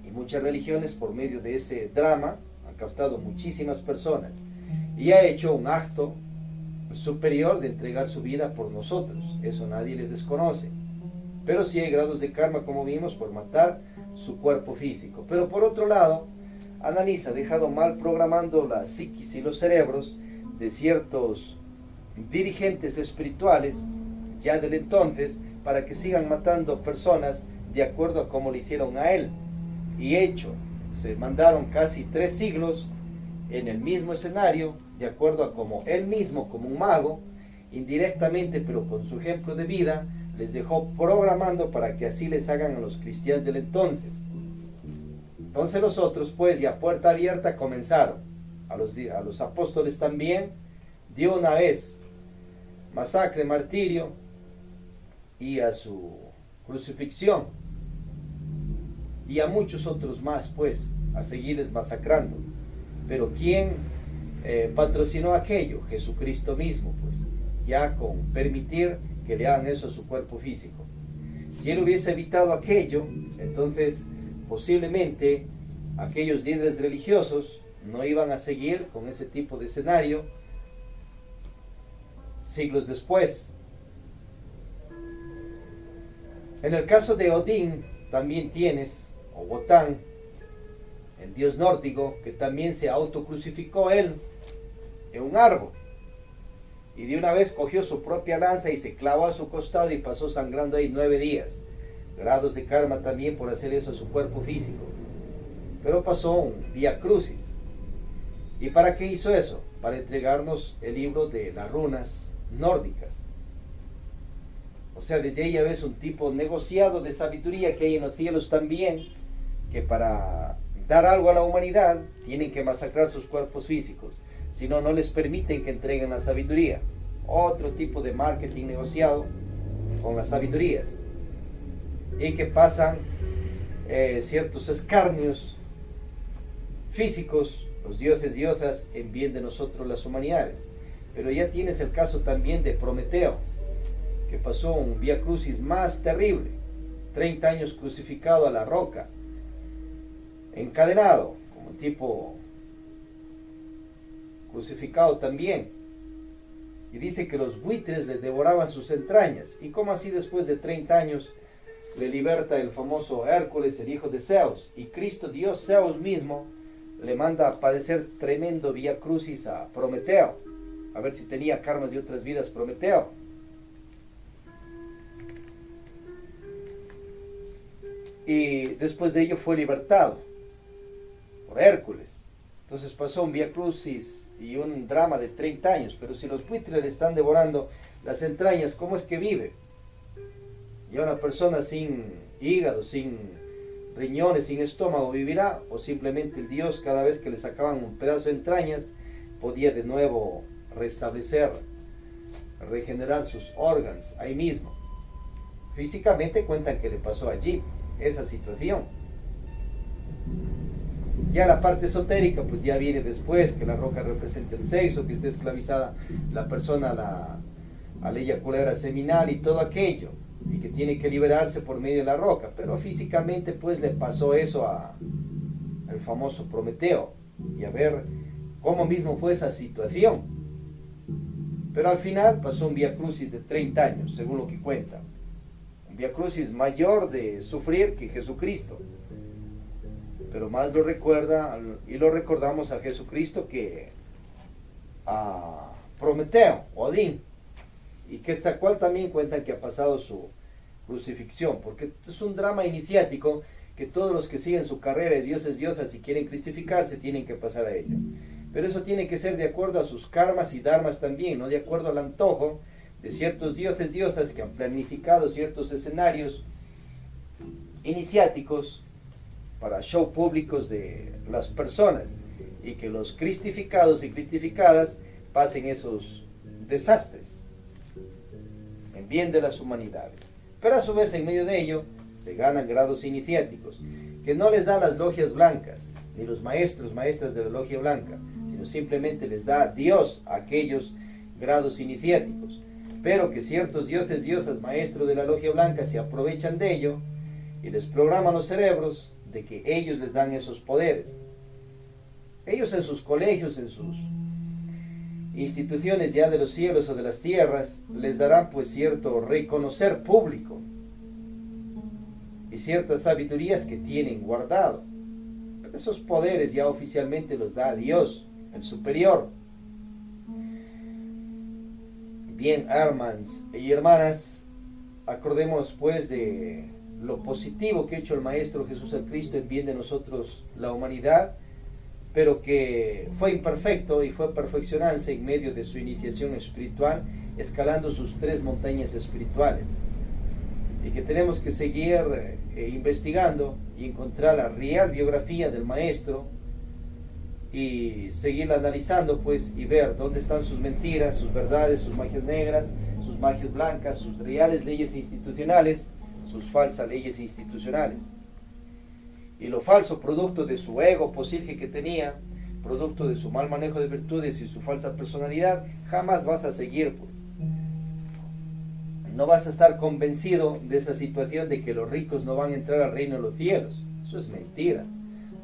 Y muchas religiones por medio de ese drama han captado muchísimas personas y ha hecho un acto superior de entregar su vida por nosotros. Eso nadie le desconoce. Pero sí hay grados de karma, como vimos, por matar su cuerpo físico. Pero por otro lado, Ananias ha dejado mal programando la psiquis y los cerebros de ciertos dirigentes espirituales ya del entonces para que sigan matando personas de acuerdo a como le hicieron a él. Y hecho, se mandaron casi 3 siglos en el mismo escenario, de acuerdo a como él mismo, como un mago, indirectamente, pero con su ejemplo de vida, les dejó programando para que así les hagan a los cristianos del entonces. Entonces los otros, pues, ya puerta abierta comenzaron. A los apóstoles también, de una vez, masacre, martirio, y a su crucifixión. Y a muchos otros más, pues, a seguirles masacrando. Pero ¿quién patrocinó aquello? Jesucristo mismo, pues, ya con permitir que le hagan eso a su cuerpo físico. Si él hubiese evitado aquello, entonces posiblemente aquellos líderes religiosos no iban a seguir con ese tipo de escenario siglos después. En el caso de Odín también tienes, o Botán, el dios nórdico, que también se autocrucificó él en un árbol. Y de una vez cogió su propia lanza y se clavó a su costado y pasó sangrando ahí 9 días. Grados de karma también por hacer eso a su cuerpo físico. Pero pasó un vía crucis. ¿Y para qué hizo eso? Para entregarnos el libro de las runas nórdicas. O sea, desde ahí ya ves un tipo negociado de sabiduría que hay en los cielos también, que para dar algo a la humanidad tienen que masacrar sus cuerpos físicos. Si no, no les permiten que entreguen la sabiduría. Otro tipo de marketing negociado con las sabidurías. Y que pasan ciertos escarnios físicos, los dioses y diosas, en bien de nosotros las humanidades. Pero ya tienes el caso también de Prometeo, que pasó un vía crucis más terrible. 30 años crucificado a la roca, encadenado, como un tipo crucificado también. Y dice que los buitres le devoraban sus entrañas. ¿Y cómo así después de 30 años le liberta el famoso Hércules, el hijo de Zeus? Y Cristo, Dios Zeus mismo, le manda a padecer tremendo vía crucis a Prometeo. A ver si tenía karmas de otras vidas Prometeo. Y después de ello fue libertado por Hércules. Entonces pasó un vía crucis y un drama de 30 años. Pero si los buitres le están devorando las entrañas, ¿cómo es que vive? Y una persona sin hígado, sin riñones, sin estómago, ¿vivirá? O simplemente el Dios, cada vez que le sacaban un pedazo de entrañas, podía de nuevo restablecer, regenerar sus órganos ahí mismo. Físicamente cuentan que le pasó allí esa situación. Ya la parte esotérica pues ya viene después, que la roca representa el sexo, que esté esclavizada la persona a la eyaculadora seminal y todo aquello, y que tiene que liberarse por medio de la roca. Pero físicamente pues le pasó eso al famoso Prometeo, y a ver cómo mismo fue esa situación. Pero al final pasó un vía crucis de 30 años, según lo que cuenta. Un vía crucis mayor de sufrir que Jesucristo. Pero más lo recuerda y lo recordamos a Jesucristo que a Prometeo, Odín. Y Quetzalcóatl también cuentan que ha pasado su crucifixión, porque es un drama iniciático que todos los que siguen su carrera de dioses, diosas y quieren cristificarse tienen que pasar a ello. Pero eso tiene que ser de acuerdo a sus karmas y dharmas también, no de acuerdo al antojo de ciertos dioses, diosas que han planificado ciertos escenarios iniciáticos para show públicos de las personas, y que los cristificados y cristificadas pasen esos desastres en bien de las humanidades. Pero a su vez en medio de ello se ganan grados iniciáticos que no les da las logias blancas ni los maestros, maestras de la logia blanca, sino simplemente les da Dios a aquellos grados iniciáticos, pero que ciertos dioses, diosas, maestros de la logia blanca se aprovechan de ello y les programan los cerebros de que ellos les dan esos poderes. Ellos en sus colegios, en sus instituciones ya de los cielos o de las tierras, les darán pues cierto reconocer público y ciertas sabidurías que tienen guardado. esos poderes ya oficialmente los da Dios, el superior. Bien, hermanos y hermanas, acordemos pues de lo positivo que ha hecho el Maestro Jesús el Cristo en bien de nosotros, la humanidad, pero que fue imperfecto y fue perfeccionándose en medio de su iniciación espiritual, escalando sus 3 montañas espirituales, y que tenemos que seguir investigando y encontrar la real biografía del Maestro y seguirla analizando pues, y ver dónde están sus mentiras, sus verdades, sus magias negras, sus magias blancas, sus reales leyes institucionales, sus falsas leyes institucionales. Y lo falso, producto de su ego posible que tenía, producto de su mal manejo de virtudes y su falsa personalidad, jamás vas a seguir pues. No vas a estar convencido de esa situación de que los ricos no van a entrar al reino de los cielos. Eso es mentira.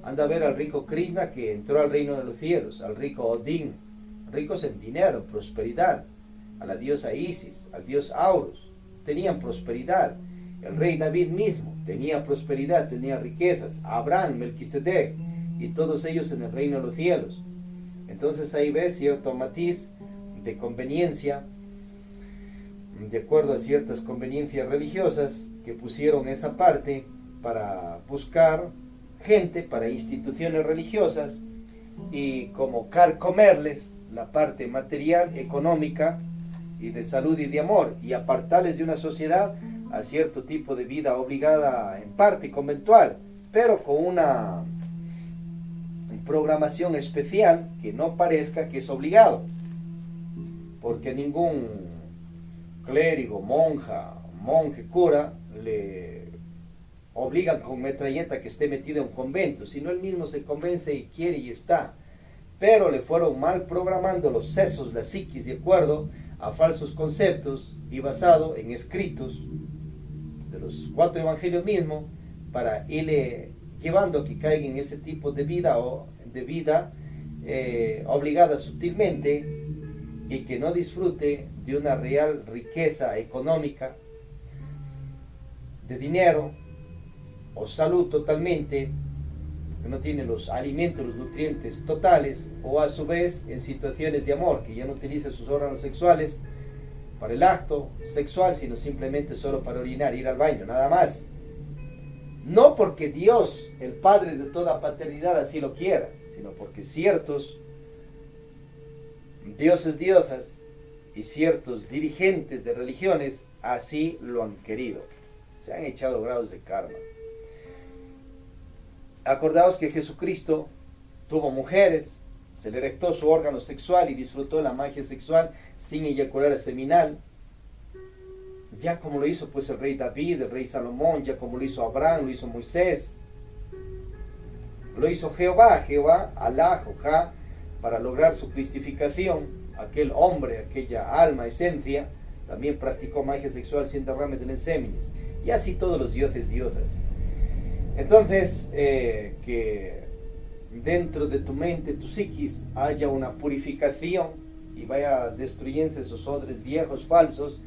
Anda a ver al rico Krishna que entró al reino de los cielos, al rico Odín, ricos en dinero, prosperidad, a la diosa Isis, al dios Horus, tenían prosperidad. El rey David mismo tenía prosperidad, tenía riquezas, Abraham, Melquisedec, y todos ellos en el reino de los cielos. Entonces ahí ves cierto matiz de conveniencia, de acuerdo a ciertas conveniencias religiosas que pusieron esa parte para buscar gente, para instituciones religiosas, y como carcomerles la parte material, económica y de salud y de amor, y apartarles de una sociedad a cierto tipo de vida obligada en parte conventual, pero con una programación especial que no parezca que es obligado, porque ningún clérigo, monja, monje, cura le obligan con metralleta que esté metido en un convento, sino él mismo se convence y quiere y está. Pero le fueron mal programando los sesos, la psiquis, de acuerdo a falsos conceptos y basado en escritos de los 4 evangelios mismos, para irle llevando a que caiga en ese tipo de vida obligada sutilmente, y que no disfrute de una real riqueza económica, de dinero o salud totalmente, que no tiene los alimentos, los nutrientes totales, o a su vez en situaciones de amor, que ya no utiliza sus órganos sexuales para el acto sexual, sino simplemente solo para orinar, ir al baño, nada más. No porque Dios, el Padre de toda paternidad, así lo quiera, sino porque ciertos dioses, diosas y ciertos dirigentes de religiones así lo han querido. Se han echado grados de karma. Acordaos que Jesucristo tuvo mujeres, se le erectó su órgano sexual y disfrutó de la magia sexual sin eyacular seminal, ya como lo hizo pues el rey David, el rey Salomón, ya como lo hizo Abraham, lo hizo Moisés, lo hizo Jehová, Alá, Jojá, para lograr su cristificación. Aquel hombre, aquella alma, esencia, también practicó magia sexual sin derrame de ensémenes, y así todos los dioses, diosas. Entonces, que dentro de tu mente, tu psiquis, haya una purificación y vaya destruyéndose esos odres viejos, falsos,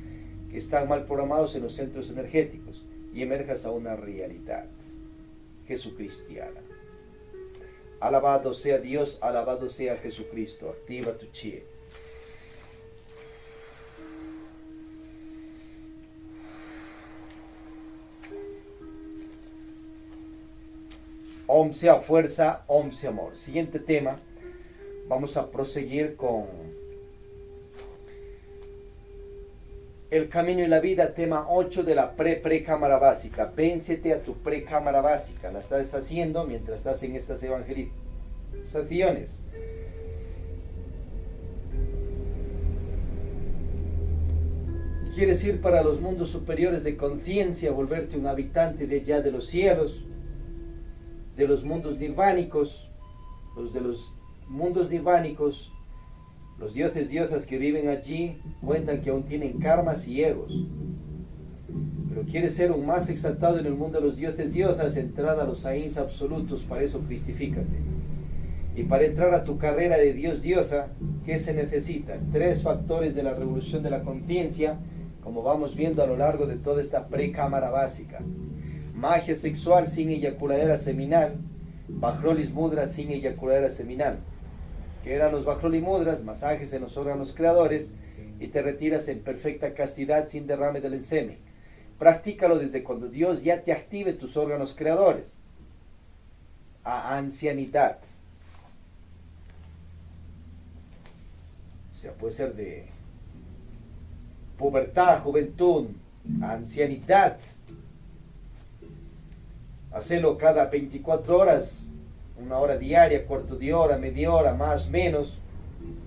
que están mal programados en los centros energéticos, y emerjas a una realidad jesucristiana. Alabado sea Dios, alabado sea Jesucristo. Activa tu chi. Om sea fuerza, Om sea amor. Siguiente tema. Vamos a proseguir con el camino y la vida, tema 8 de la pre-cámara básica. Véncete a tu pre-cámara básica. La estás haciendo mientras estás en estas evangelizaciones. Quieres ir para los mundos superiores de conciencia, volverte un habitante de allá de los cielos, de los mundos nirvánicos, los de los mundos nirvánicos. Los dioses, diosas que viven allí cuentan que aún tienen karmas y egos. Pero quieres ser un más exaltado en el mundo de los dioses, diosas, entrada a los ahins absolutos, para eso cristifícate. Y para entrar a tu carrera de dios, diosa, ¿qué se necesita? 3 factores de la revolución de la conciencia, como vamos viendo a lo largo de toda esta precámara básica. Magia sexual sin eyaculadera seminal, Vajrolis Mudras sin eyacular seminal. Que eran los Vajroli Mudras, masajes en los órganos creadores, y te retiras en perfecta castidad sin derrame del semen. Practícalo desde cuando Dios ya te active tus órganos creadores. A ancianidad. O sea, puede ser de pubertad, juventud, ancianidad. Hacelo cada 24 horas, una hora diaria, cuarto de hora, media hora, más, menos.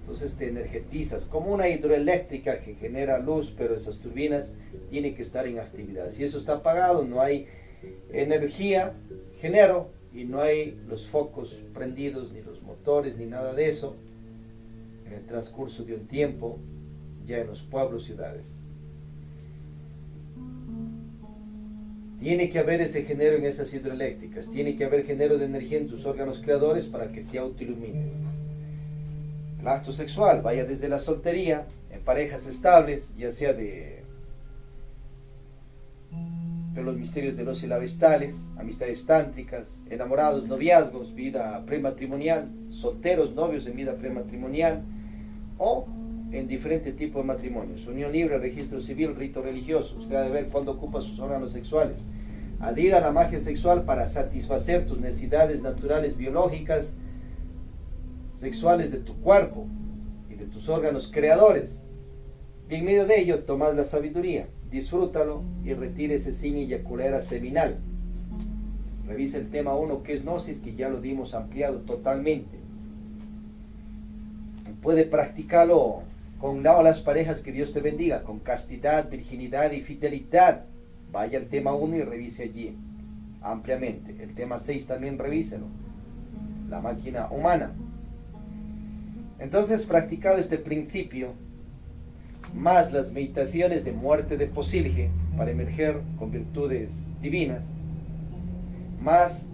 Entonces te energetizas, como una hidroeléctrica que genera luz, pero esas turbinas tienen que estar en actividad. Si eso está apagado, no hay energía, genero, y no hay los focos prendidos, ni los motores, ni nada de eso, en el transcurso de un tiempo, ya en los pueblos, ciudades. Tiene que haber ese genero en esas hidroeléctricas, tiene que haber genero de energía en tus órganos creadores para que te autoilumines. El acto sexual, vaya desde la soltería, en parejas estables, ya sea de los misterios de los silabestales, amistades tántricas, enamorados, noviazgos, vida prematrimonial, solteros, novios en vida prematrimonial, o en diferente tipo de matrimonios, unión libre, registro civil, rito religioso. Usted debe ver cuándo ocupa sus órganos sexuales. Adhirir a la magia sexual para satisfacer tus necesidades naturales biológicas, sexuales de tu cuerpo y de tus órganos creadores. Y en medio de ello, tomad la sabiduría, disfrútalo y retírese sin eyacular seminal. Revisa el tema 1, que es gnosis, que ya lo dimos ampliado totalmente. Puede practicarlo con las parejas que Dios te bendiga, con castidad, virginidad y fidelidad. Vaya al tema 1 y revise allí ampliamente. El tema 6 también revíselo. La máquina humana. Entonces, practicado este principio, más las meditaciones de muerte de Posilge para emerger con virtudes divinas, más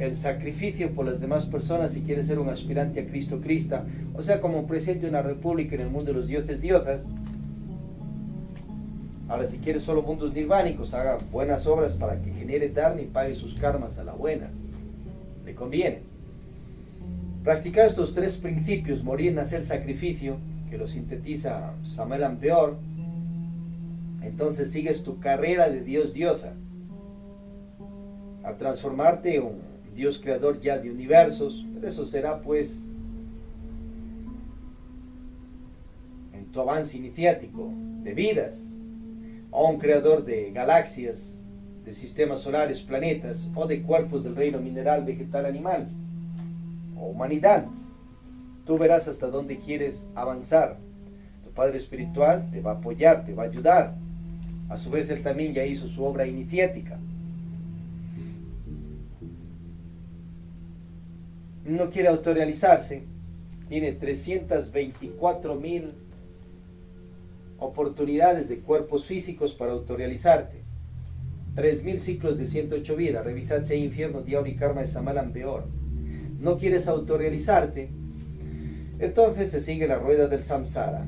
el sacrificio por las demás personas si quieres ser un aspirante a Cristo Crista, o sea, como presidente de una república en el mundo de los dioses diosas. Ahora, si quieres solo mundos nirvánicos, haga buenas obras para que genere dharma y pague sus karmas a las buenas. Le conviene. Practicar estos 3 principios, morir, nacer, sacrificio, que lo sintetiza Samael Aun Weor, entonces sigues tu carrera de Dios diosa, a transformarte en un Dios creador ya de universos, pero eso será pues en tu avance iniciático de vidas, o un creador de galaxias, de sistemas solares, planetas, o de cuerpos del reino mineral, vegetal, animal, o humanidad. Tú verás hasta dónde quieres avanzar. Tu Padre Espiritual te va a apoyar, te va a ayudar. A su vez, Él también ya hizo su obra iniciática. No quiere autorrealizarse. Tiene 324,000 oportunidades de cuerpos físicos para autorrealizarte. 3,000 ciclos de 108 vidas. Revisad infierno, diablo y karma de Samael Aun Weor. No quieres autorrealizarte. Entonces se sigue la rueda del samsara.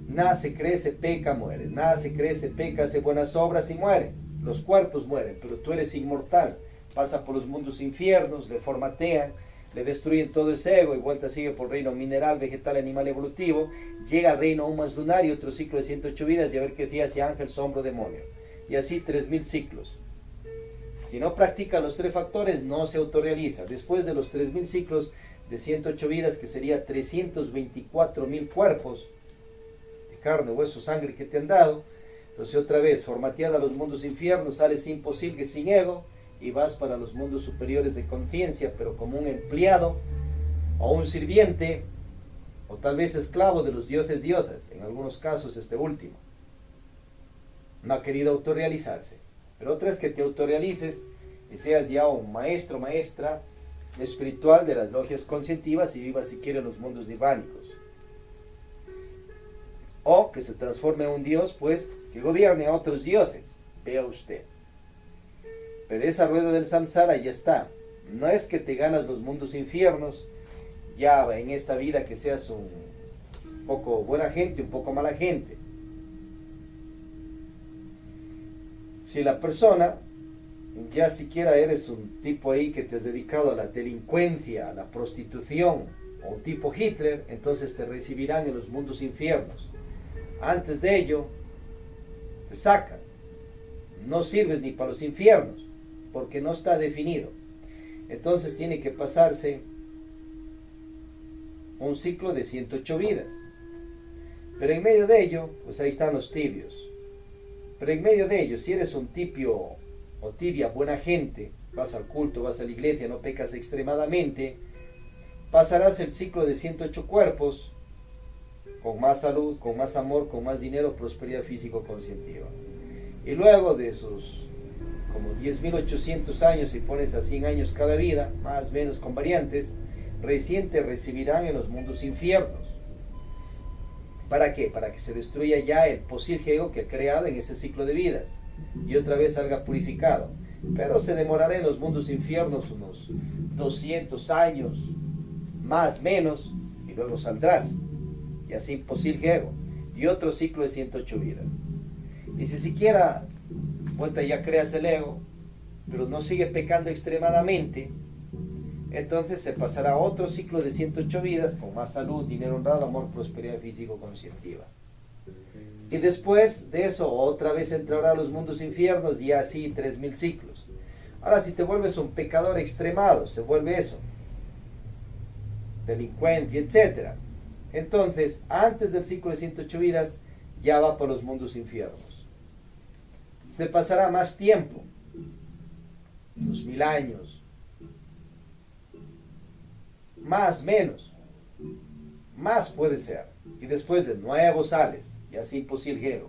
Nace, crece, peca, muere. Nace, crece, peca, hace buenas obras y muere. Los cuerpos mueren, pero tú eres inmortal. Pasa por los mundos infiernos, le formatean, le destruyen todo ese ego y vuelta sigue por el reino mineral, vegetal, animal, evolutivo. Llega al reino aún más lunar y otro ciclo de 108 vidas y a ver qué día hace ángel, sombra, demonio. Y así 3,000 ciclos. Si no practica los 3 factores, no se autorrealiza. Después de los 3,000 ciclos de 108 vidas, que sería 324,000 cuerpos de carne, hueso, sangre que te han dado, entonces otra vez, formateada a los mundos infiernos, sales imposible, sin ego, y vas para los mundos superiores de conciencia, pero como un empleado, o un sirviente, o tal vez esclavo de los dioses diosas, en algunos casos este último. No ha querido autorrealizarse. Pero otra es que te autorrealices y seas ya un maestro, maestra espiritual de las logias conscientivas y vivas si quiere en los mundos divánicos. O que se transforme en un dios, pues, que gobierne a otros dioses. Vea usted. Pero esa rueda del samsara ya está. No es que te ganas los mundos infiernos, ya en esta vida que seas un poco buena gente, un poco mala gente. Si la persona ya siquiera eres un tipo ahí que te has dedicado a la delincuencia, a la prostitución, o un tipo Hitler, entonces te recibirán en los mundos infiernos. Antes de ello, te sacan. No sirves ni para los infiernos, porque no está definido. Entonces tiene que pasarse un ciclo de 108 vidas. Pero en medio de ello, pues ahí están los tibios. Pero en medio de ello, si eres un tibio o tibia buena gente, vas al culto, vas a la iglesia, no pecas extremadamente, pasarás el ciclo de 108 cuerpos con más salud, con más amor, con más dinero, prosperidad físico-conscientiva. Y luego de esos como 10.800 años, si pones a 100 años cada vida, más o menos con variantes, recién te recibirán en los mundos infiernos. ¿Para qué? Para que se destruya ya el posible ego que ha creado en ese ciclo de vidas y otra vez salga purificado. Pero se demorará en los mundos infiernos unos 200 años, más menos, y luego saldrás. Y así posible ego. Y otro ciclo de 108 vidas. Y si siquiera vuelta ya creas el ego, pero no sigue pecando extremadamente, entonces se pasará a otro ciclo de 108 vidas con más salud, dinero honrado, amor, prosperidad físico-conscientiva. Y después de eso otra vez entrará a los mundos infiernos y así 3.000 ciclos. Ahora si te vuelves un pecador extremado, se vuelve eso, delincuente, etc. Entonces antes del ciclo de 108 vidas ya va por los mundos infiernos. Se pasará más tiempo, 2.000 años, más, menos, más puede ser, y después de nuevo sales, y así posible.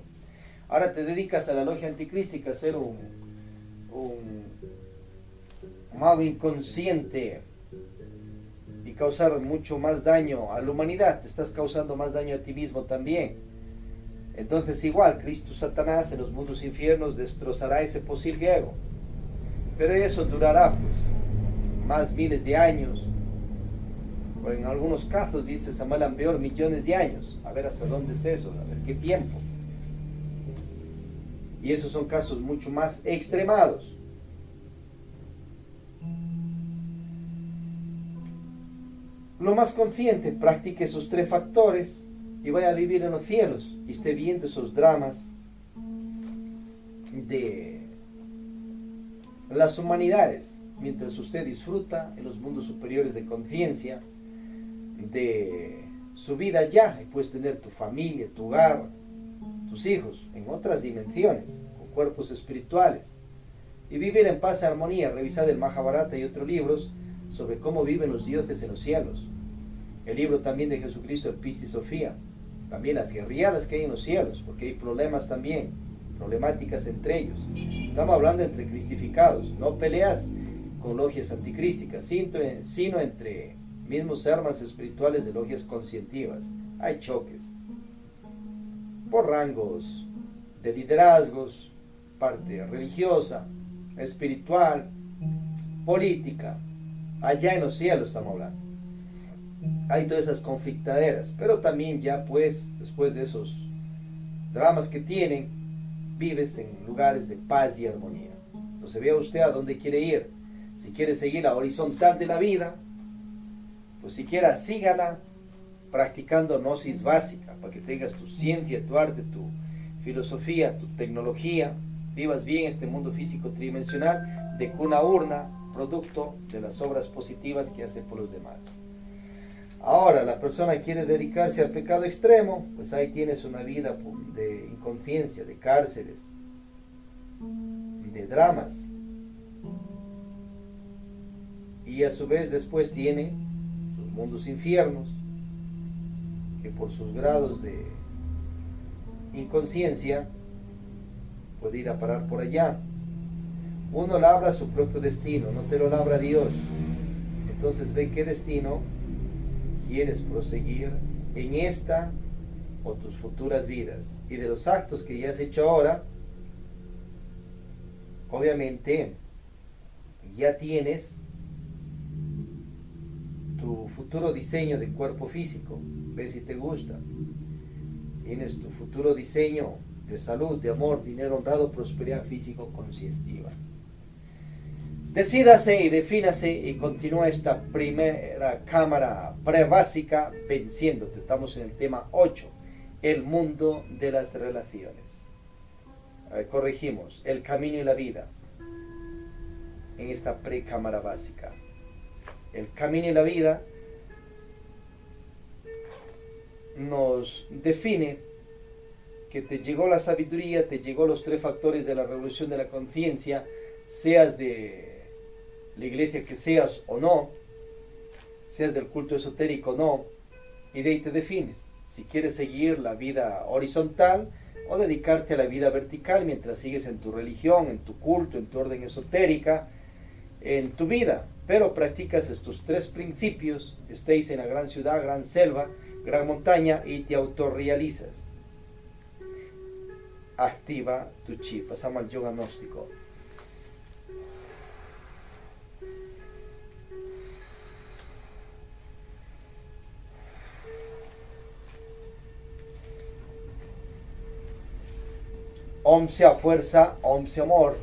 Ahora te dedicas a la logia anticrística, a ser un mago inconsciente y causar mucho más daño a la humanidad, te estás causando más daño a ti mismo también. Entonces igual, Cristo Satanás en los mundos infiernos destrozará ese posible ego. Pero eso durará pues más miles de años, o en algunos casos dice Samuel Ambeor millones de años. A ver hasta dónde es eso, a ver qué tiempo. Y esos son casos mucho más extremados. Lo más consciente, practique esos 3 factores y vaya a vivir en los cielos y esté viendo esos dramas de las humanidades, mientras usted disfruta en los mundos superiores de conciencia de su vida ya, y puedes tener tu familia, tu hogar, tus hijos en otras dimensiones, con cuerpos espirituales, y vivir en paz y armonía. Revisad el Mahabharata y otros libros sobre cómo viven los dioses en los cielos. El libro también de Jesucristo, el Pista y Sofía. También las guerriadas que hay en los cielos, porque hay problemas también, problemáticas entre ellos. Estamos hablando entre cristificados, no peleas con logias anticrísticas, sino entre mismos armas espirituales de logias conscientivas. Hay choques por rangos de liderazgos, parte religiosa, espiritual, política. Allá en los cielos estamos hablando. Hay todas esas conflictaderas, pero también ya pues después de esos dramas que tienen, vives en lugares de paz y armonía. Entonces vea usted a dónde quiere ir. Si quiere seguir la horizontal de la vida, pues siquiera sígala practicando gnosis básica, para que tengas tu ciencia, tu arte, tu filosofía, tu tecnología, vivas bien este mundo físico tridimensional de cuna urna, producto de las obras positivas que hace por los demás. Ahora, la persona quiere dedicarse al pecado extremo, pues ahí tienes una vida de inconsciencia, de cárceles, de dramas. Y a su vez después tiene sus mundos infiernos, que por sus grados de inconsciencia puede ir a parar por allá. Uno labra su propio destino, no te lo labra Dios. Entonces ve qué destino quieres proseguir en esta o tus futuras vidas. Y de los actos que ya has hecho ahora, obviamente ya tienes tu futuro diseño de cuerpo físico. Ve si te gusta. Tienes tu futuro diseño de salud, de amor, dinero honrado, prosperidad físico-conscientiva. Decídase y defínase y continúa esta primera cámara prebásica venciéndote. Estamos en el tema 8, el mundo de las relaciones. Corregimos, el camino y la vida en esta precámara básica. El camino y la vida nos define que te llegó la sabiduría, te llegó los 3 factores de la revolución de la conciencia, seas de la iglesia que seas o no, seas del culto esotérico o no, y de ahí te defines. Si quieres seguir la vida horizontal o dedicarte a la vida vertical mientras sigues en tu religión, en tu culto, en tu orden esotérica, en tu vida, pero practicas estos 3 principios, estéis en la gran ciudad, gran selva, gran montaña y te autorrealizas. Activa tu chi. Pasamos al yoga gnóstico. Om sea fuerza, Om sea amor.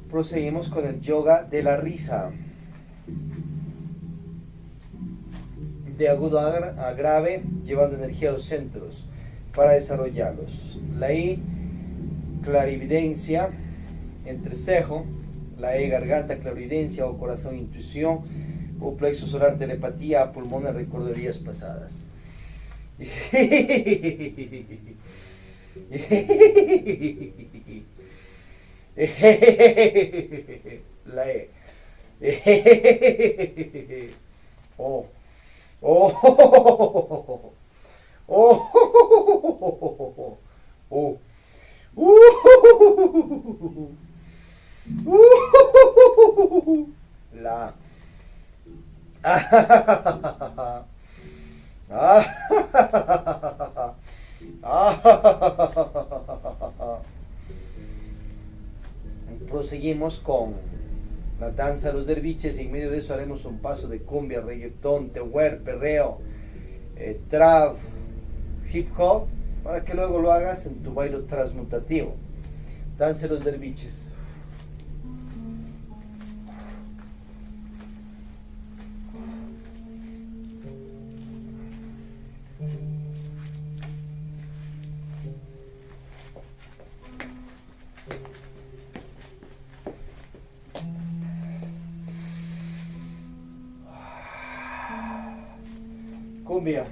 Proseguimos con el yoga de la risa. De agudo a grave, llevando energía a los centros para desarrollarlos. La I, clarividencia, entrecejo. La E, garganta, clarividencia o corazón, intuición. O plexo solar, telepatía, pulmones, recuerdo de días pasadas. La E. Oh. Oh. Oh. Oh. La. Proseguimos con la danza de los derviches y en medio de eso haremos un paso de cumbia, reggaetón, tehuer, perreo, trap, hip hop, para que luego lo hagas en tu baile transmutativo. Danza de los derviches. Cumbia.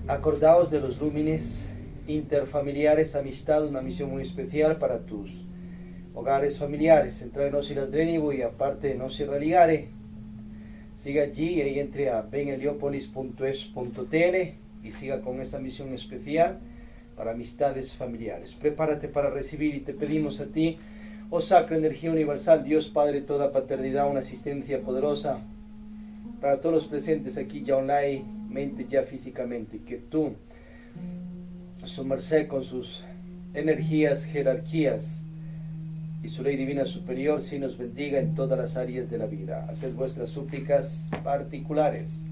Acordaos de los lúmenes interfamiliares, amistad, una misión muy especial para tus hogares familiares. Entra en Nosi las Drenibu y aparte de Nosi Religare. Siga allí y ahí entre a benheliopolis.es.tl y siga con esa misión especial para amistades familiares. Prepárate para recibir y te pedimos a ti, oh Sacra Energía Universal, Dios Padre, toda paternidad, una asistencia poderosa para todos los presentes aquí ya online, mente ya físicamente, que tú, su merced con sus energías, jerarquías, y su ley divina superior sí nos bendiga en todas las áreas de la vida. Haced vuestras súplicas particulares.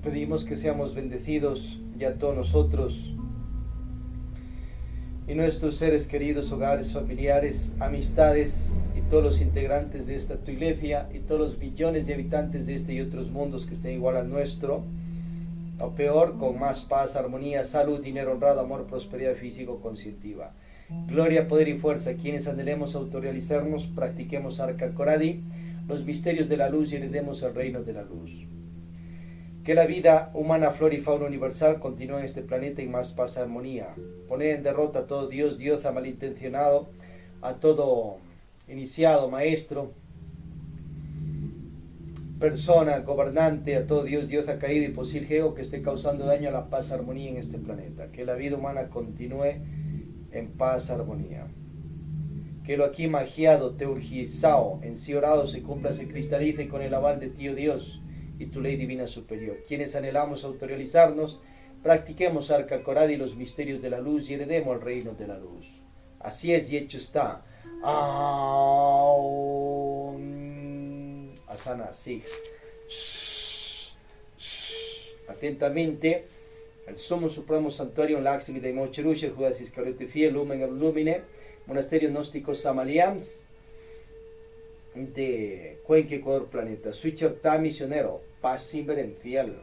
Pedimos que seamos bendecidos ya todos nosotros y nuestros seres queridos, hogares, familiares, amistades y todos los integrantes de esta tu iglesia y todos los millones de habitantes de este y otros mundos que estén igual al nuestro, o peor, con más paz, armonía, salud, dinero, honrado, amor, prosperidad físico-conscientiva. Gloria, poder y fuerza, quienes anhelemos autorrealizarnos, practiquemos Arca Coradi, los misterios de la luz y heredemos el reino de la luz. Que la vida humana, flora y fauna universal continúe en este planeta en más paz y armonía. Poned en derrota a todo Dios, diosa malintencionado, a todo iniciado, maestro, persona, gobernante, a todo Dios, diosa caído y posible geo que esté causando daño a la paz y armonía en este planeta. Que la vida humana continúe en paz y armonía. Que lo aquí magiado, teurgizado, en sí orado se cumpla, se cristalice con el aval de Tío Dios y tu ley divina superior. Quienes anhelamos autorrealizarnos, practiquemos Arca Coradi y los misterios de la luz y heredemos el reino de la luz. Así es y hecho está. Asana, sí. Atentamente, el Sumo Supremo Santuario Laxmi de Mocherusha, Judas Iscariote Fiel, Lumen el Lumine, Monasterio Gnóstico Samaliams de Cuenca, Ecuador, planeta. Switcher Ta misionero, paz inverencial.